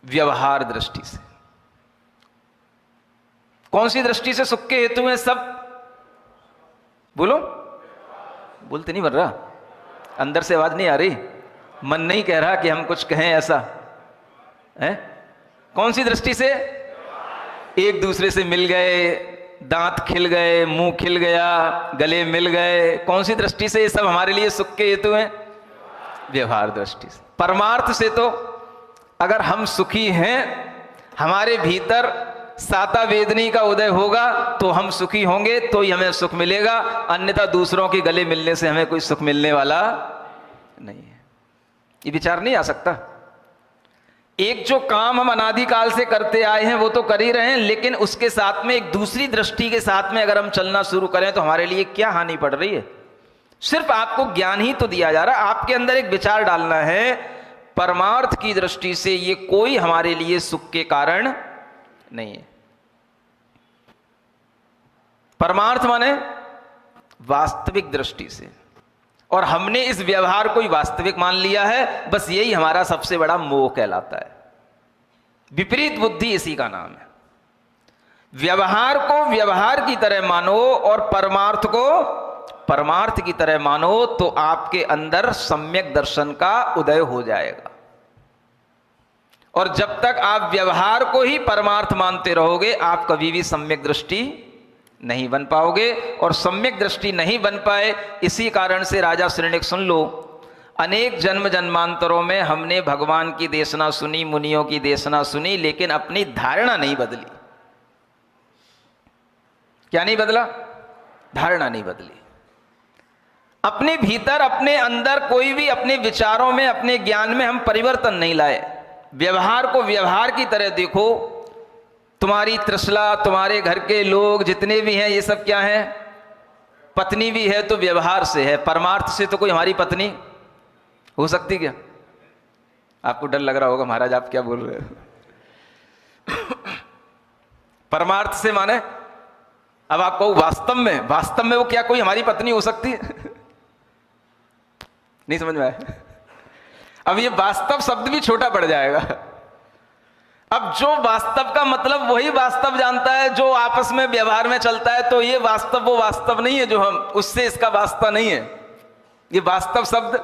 A: व्यवहार दृष्टि से। कौन सी दृष्टि से सुख के हेतु हैं सब? बोलो, बोलते नहीं बन रहा, अंदर से आवाज नहीं आ रही, मन नहीं कह रहा कि हम कुछ कहें ऐसा है। कौन सी दृष्टि से? एक दूसरे से मिल गए, दांत खिल गए, मुंह खिल गया, गले मिल गए, कौन सी दृष्टि से ये सब हमारे लिए सुख के हेतु हैं? व्यवहार दृष्टि से। परमार्थ से तो अगर हम सुखी हैं, हमारे भीतर साता वेदनी का उदय होगा तो हम सुखी होंगे, तो ही हमें सुख मिलेगा, अन्यथा दूसरों के गले मिलने से हमें कोई सुख मिलने वाला नहीं है। ये विचार नहीं आ सकता। एक जो काम हम अनादिकाल से करते आए हैं वो तो कर ही रहे हैं, लेकिन उसके साथ में एक दूसरी दृष्टि के साथ में अगर हम चलना शुरू करें तो हमारे लिए क्या हानि पड़ रही है? सिर्फ आपको ज्ञान ही तो दिया जा रहा है, आपके अंदर एक विचार डालना है। परमार्थ की दृष्टि से ये कोई हमारे लिए सुख के कारण नहीं है। परमार्थ माने वास्तविक दृष्टि से, और हमने इस व्यवहार को ही वास्तविक मान लिया है। बस यही हमारा सबसे बड़ा मोह कहलाता है। विपरीत बुद्धि इसी का नाम है। व्यवहार को व्यवहार की तरह मानो और परमार्थ को परमार्थ की तरह मानो, तो आपके अंदर सम्यक दर्शन का उदय हो जाएगा। और जब तक आप व्यवहार को ही परमार्थ मानते रहोगे, आप कभी भी सम्यक दृष्टि नहीं बन पाओगे। और सम्यक दृष्टि नहीं बन पाए, इसी कारण से राजा श्रेणिक सुन लो, अनेक जन्म जन्मांतरों में हमने भगवान की देशना सुनी, मुनियों की देशना सुनी, लेकिन अपनी धारणा नहीं बदली। क्या नहीं बदला? धारणा नहीं बदली। अपने भीतर, अपने अंदर कोई भी अपने विचारों में, अपने ज्ञान में हम परिवर्तन नहीं लाए। व्यवहार को व्यवहार की तरह देखो। तुम्हारी त्रिशला, तुम्हारे घर के लोग जितने भी हैं, ये सब क्या है? पत्नी भी है तो व्यवहार से है, परमार्थ से तो कोई हमारी पत्नी हो सकती क्या? आपको डर लग रहा होगा, महाराज आप क्या बोल रहे हो? परमार्थ से माने अब आपको वास्तव में वो क्या कोई हमारी पत्नी हो सकती है? नहीं समझ में आया? अब ये वास्तव शब्द भी छोटा पड़ जाएगा। अब जो वास्तव का मतलब वही वास्तव जानता है जो आपस में व्यवहार में चलता है, तो ये वास्तव वो वास्तव नहीं है जो हम, उससे इसका वास्ता नहीं है। ये वास्तव शब्द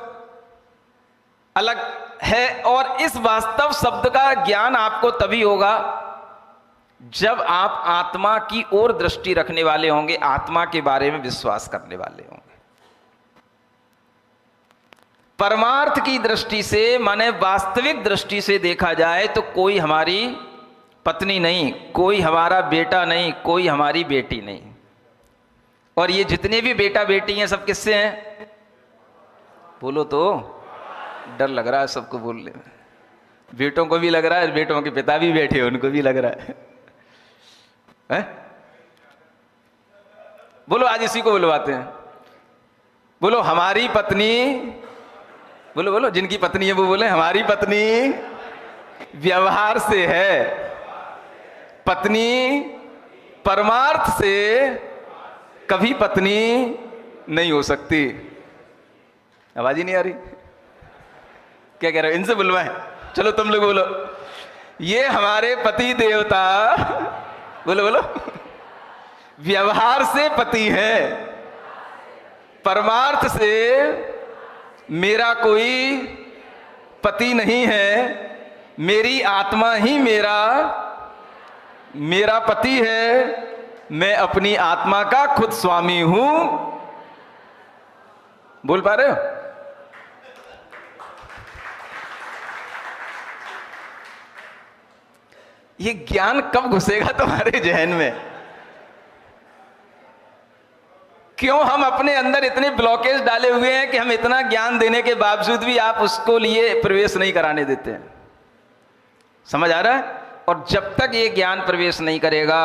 A: अलग है। और इस वास्तव शब्द का ज्ञान आपको तभी होगा जब आप आत्मा की ओर दृष्टि रखने वाले होंगे, आत्मा के बारे में विश्वास करने वाले होंगे। परमार्थ की दृष्टि से माने वास्तविक दृष्टि से देखा जाए तो कोई हमारी पत्नी नहीं, कोई हमारा बेटा नहीं, कोई हमारी बेटी नहीं। और ये जितने भी बेटा बेटी हैं सब किससे हैं? बोलो तो, डर लग रहा है सबको बोलने में। बेटों को भी लग रहा है, बेटों के पिता भी बैठे हैं उनको भी लग रहा है? बोलो, आज इसी को बुलवाते हैं। बोलो हमारी पत्नी, बोलो बोलो, जिनकी पत्नी है वो बोले हमारी पत्नी व्यवहार से है, पत्नी परमार्थ से कभी पत्नी नहीं हो सकती। आवाज ही नहीं आ रही, क्या कह रहे हो? इनसे बुलवाएं, चलो तुम लोग बोलो, ये हमारे पति देवता, बोलो बोलो, व्यवहार से पति है, परमार्थ से मेरा कोई पति नहीं है, मेरी आत्मा ही मेरा पति है, मैं अपनी आत्मा का खुद स्वामी हूं। बोल पा रहे हो? ये ज्ञान कब घुसेगा तुम्हारे जहन में? क्यों हम अपने अंदर इतने ब्लॉकेज डाले हुए हैं कि हम इतना ज्ञान देने के बावजूद भी आप उसको लिए प्रवेश नहीं कराने देते हैं? समझ आ रहा है? और जब तक ये ज्ञान प्रवेश नहीं करेगा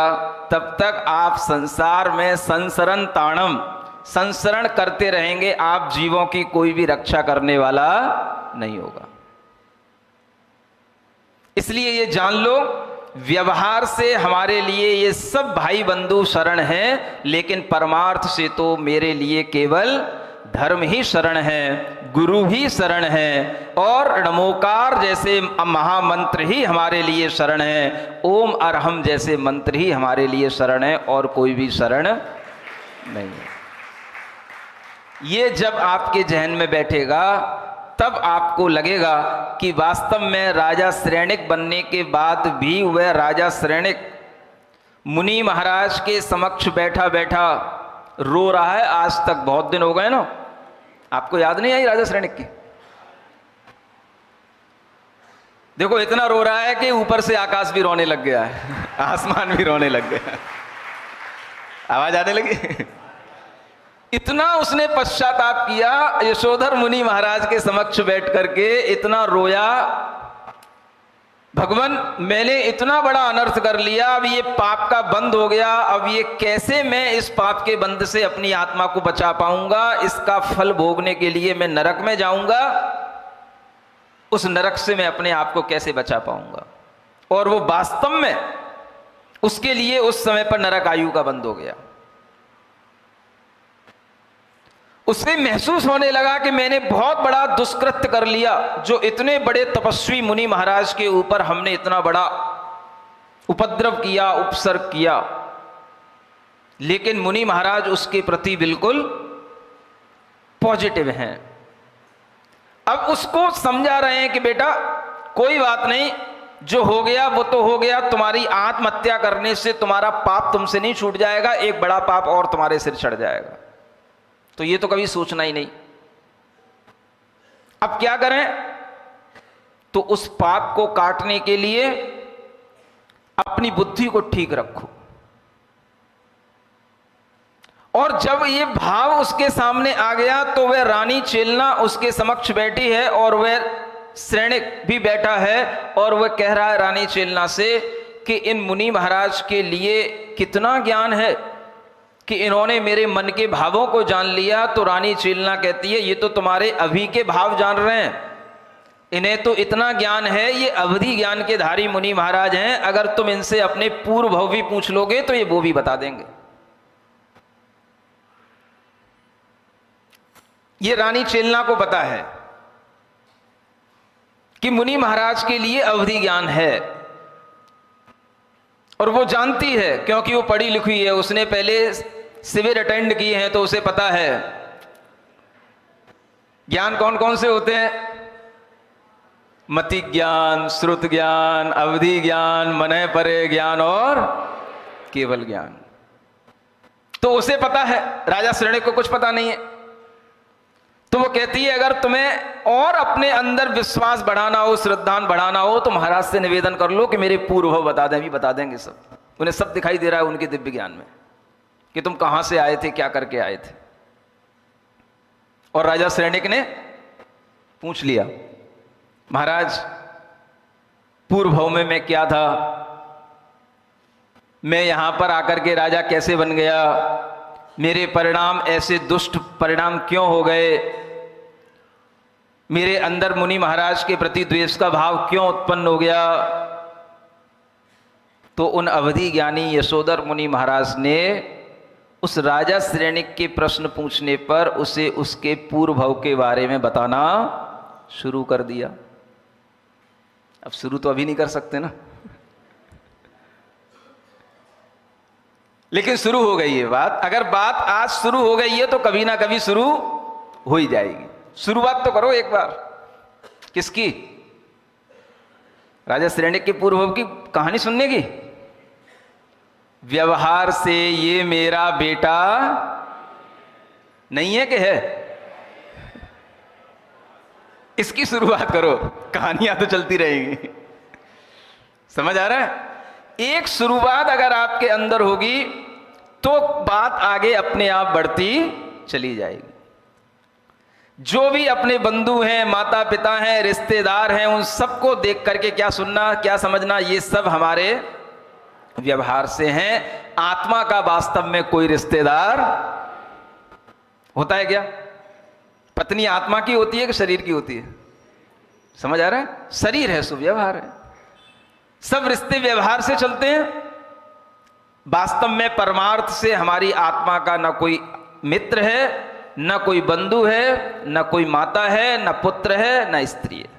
A: तब तक आप संसार में संसरण ताणम, संसरण करते रहेंगे। आप जीवों की कोई भी रक्षा करने वाला नहीं होगा। इसलिए ये जान लो, व्यवहार से हमारे लिए ये सब भाई बंधु शरण हैं, लेकिन परमार्थ से तो मेरे लिए केवल धर्म ही शरण है, गुरु ही शरण है, और नमोकार जैसे महामंत्र ही हमारे लिए शरण है, ओम अरहम जैसे मंत्र ही हमारे लिए शरण है, और कोई भी शरण नहीं है। ये जब आपके जहन में बैठेगा तब आपको लगेगा कि वास्तव में राजा श्रेणिक बनने के बाद भी वह राजा श्रेणिक मुनि महाराज के समक्ष बैठा बैठा रो रहा है। आज तक बहुत दिन हो गए ना, आपको याद नहीं आई राजा श्रेणिक की? देखो इतना रो रहा है कि ऊपर से आकाश भी रोने लग गया है, आसमान भी रोने लग गया, आवाज आने लगी। इतना उसने पश्चाताप किया, यशोधर मुनि महाराज के समक्ष बैठ करके इतना रोया, भगवान मैंने इतना बड़ा अनर्थ कर लिया, अब ये पाप का बंद हो गया, अब ये कैसे मैं इस पाप के बंद से अपनी आत्मा को बचा पाऊंगा? इसका फल भोगने के लिए मैं नरक में जाऊंगा, उस नरक से मैं अपने आप को कैसे बचा पाऊंगा? और वो वास्तव में उसके लिए उस समय पर नरक आयु का बंद हो गया। उसे महसूस होने लगा कि मैंने बहुत बड़ा दुष्कृत्य कर लिया, जो इतने बड़े तपस्वी मुनि महाराज के ऊपर हमने इतना बड़ा उपद्रव किया, उपसर्ग किया, लेकिन मुनि महाराज उसके प्रति बिल्कुल पॉजिटिव हैं। अब उसको समझा रहे हैं कि बेटा कोई बात नहीं, जो हो गया वो तो हो गया, तुम्हारी आत्महत्या करने से तुम्हारा पाप तुमसे नहीं छूट जाएगा, एक बड़ा पाप और तुम्हारे सिर चढ़ जाएगा। तो ये तो कभी सोचना ही नहीं। अब क्या करें? तो उस पाप को काटने के लिए अपनी बुद्धि को ठीक रखो। और जब ये भाव उसके सामने आ गया तो वह रानी चेलना उसके समक्ष बैठी है और वह श्रेणिक भी बैठा है, और वह कह रहा है रानी चेलना से कि इन मुनि महाराज के लिए कितना ज्ञान है कि इन्होंने मेरे मन के भावों को जान लिया। तो रानी चेलना कहती है ये तो तुम्हारे अभी के भाव जान रहे हैं, इन्हें तो इतना ज्ञान है, ये अवधि ज्ञान के धारी मुनि महाराज हैं, अगर तुम इनसे अपने पूर्व भव भी पूछ लोगे तो ये वो भी बता देंगे। ये रानी चेलना को पता है कि मुनि महाराज के लिए अवधि ज्ञान है, और वो जानती है क्योंकि वो पढ़ी लिखी है, उसने पहले शिविर अटेंड किए हैं, तो उसे पता है ज्ञान कौन कौन से होते हैं। मति ज्ञान, श्रुत ज्ञान, अवधि ज्ञान, मनः परे ज्ञान और केवल ज्ञान। तो उसे पता है, राजा श्रेणिक को कुछ पता नहीं है। तो वो कहती है अगर तुम्हें और अपने अंदर विश्वास बढ़ाना हो, श्रद्धान बढ़ाना हो, तो महाराज से निवेदन कर लो कि मेरे पूर्व बता दें। भी बता देंगे सब, उन्हें सब दिखाई दे रहा है उनके दिव्य ज्ञान में कि तुम कहां से आए थे, क्या करके आए थे। और राजा श्रेणिक ने पूछ लिया महाराज पूर्व भव में मैं क्या था, मैं यहां पर आकर के राजा कैसे बन गया, मेरे परिणाम ऐसे दुष्ट परिणाम क्यों हो गए, मेरे अंदर मुनि महाराज के प्रति द्वेष का भाव क्यों उत्पन्न हो गया। तो उन अवधि ज्ञानी यशोधर मुनि महाराज ने उस राजा श्रेणिक के प्रश्न पूछने पर उसे उसके पूर्व भव के बारे में बताना शुरू कर दिया। अब शुरू तो अभी नहीं कर सकते ना, लेकिन शुरू हो गई है बात। अगर बात आज शुरू हो गई है तो कभी ना कभी शुरू हो ही जाएगी। शुरुआत तो करो एक बार। किसकी? राजा श्रेणिक के पूर्व भव की कहानी सुनने की। व्यवहार से ये मेरा बेटा नहीं है कि है? इसकी शुरुआत करो, कहानियां तो चलती रहेंगी। समझ आ रहा है? एक शुरुआत अगर आपके अंदर होगी तो बात आगे अपने आप बढ़ती चली जाएगी। जो भी अपने बंधु हैं, माता पिता हैं, रिश्तेदार हैं, उन सबको देख करके क्या सुनना, क्या समझना, ये सब हमारे व्यवहार से हैं। आत्मा का वास्तव में कोई रिश्तेदार होता है क्या? पत्नी आत्मा की होती है कि शरीर की होती है? समझ आ रहा है? शरीर है सो व्यवहार है। सब रिश्ते व्यवहार से चलते हैं। वास्तव में परमार्थ से हमारी आत्मा का न कोई मित्र है, न कोई बंधु है, न कोई माता है, न पुत्र है, न स्त्री है।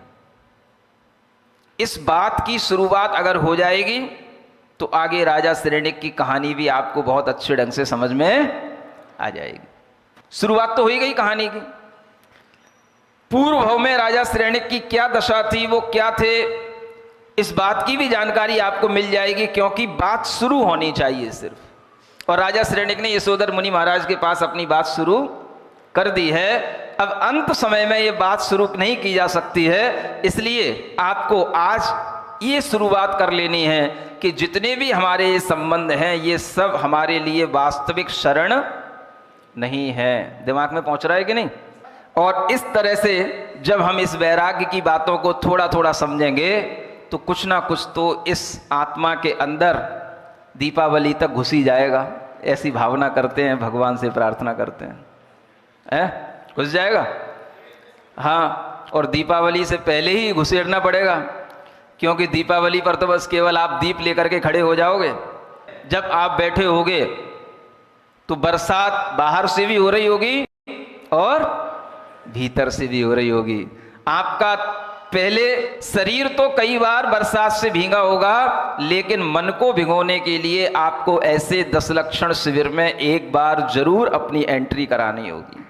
A: इस बात की शुरुआत अगर हो जाएगी तो आगे राजा सिरण्यक की कहानी भी आपको बहुत अच्छे ढंग से समझ में आ जाएगी। शुरुआत तो हो ही गई कहानी की। पूर्व भव में राजा सिरण्यक की क्या दशा थी, वो क्या थे, इस बात की भी जानकारी आपको मिल जाएगी, क्योंकि बात शुरू होनी चाहिए सिर्फ। और राजा सिरण्यक ने यशोधर मुनि महाराज के पास अपनी बात शुरू कर दी है। अब अंत समय में ये बात शुरू नहीं की जा सकती है, इसलिए आपको आज ये शुरुआत कर लेनी है कि जितने भी हमारे ये संबंध हैं ये सब हमारे लिए वास्तविक शरण नहीं है। दिमाग में पहुंच रहा है कि नहीं? और इस तरह से जब हम इस वैराग्य की बातों को थोड़ा थोड़ा समझेंगे तो कुछ ना कुछ तो इस आत्मा के अंदर दीपावली तक घुस ही जाएगा। ऐसी भावना करते हैं, भगवान से प्रार्थना करते हैं, घुस जाएगा। हाँ, और दीपावली से पहले ही घुसेड़ना पड़ेगा, क्योंकि दीपावली पर तो बस केवल आप दीप लेकर के खड़े हो जाओगे। जब आप बैठे होगे तो बरसात बाहर से भी हो रही होगी और भीतर से भी हो रही होगी। आपका पहले शरीर तो कई बार बरसात से भीगा होगा, लेकिन मन को भिगोने के लिए आपको ऐसे 10 लक्षण शिविर में एक बार जरूर अपनी एंट्री करानी होगी।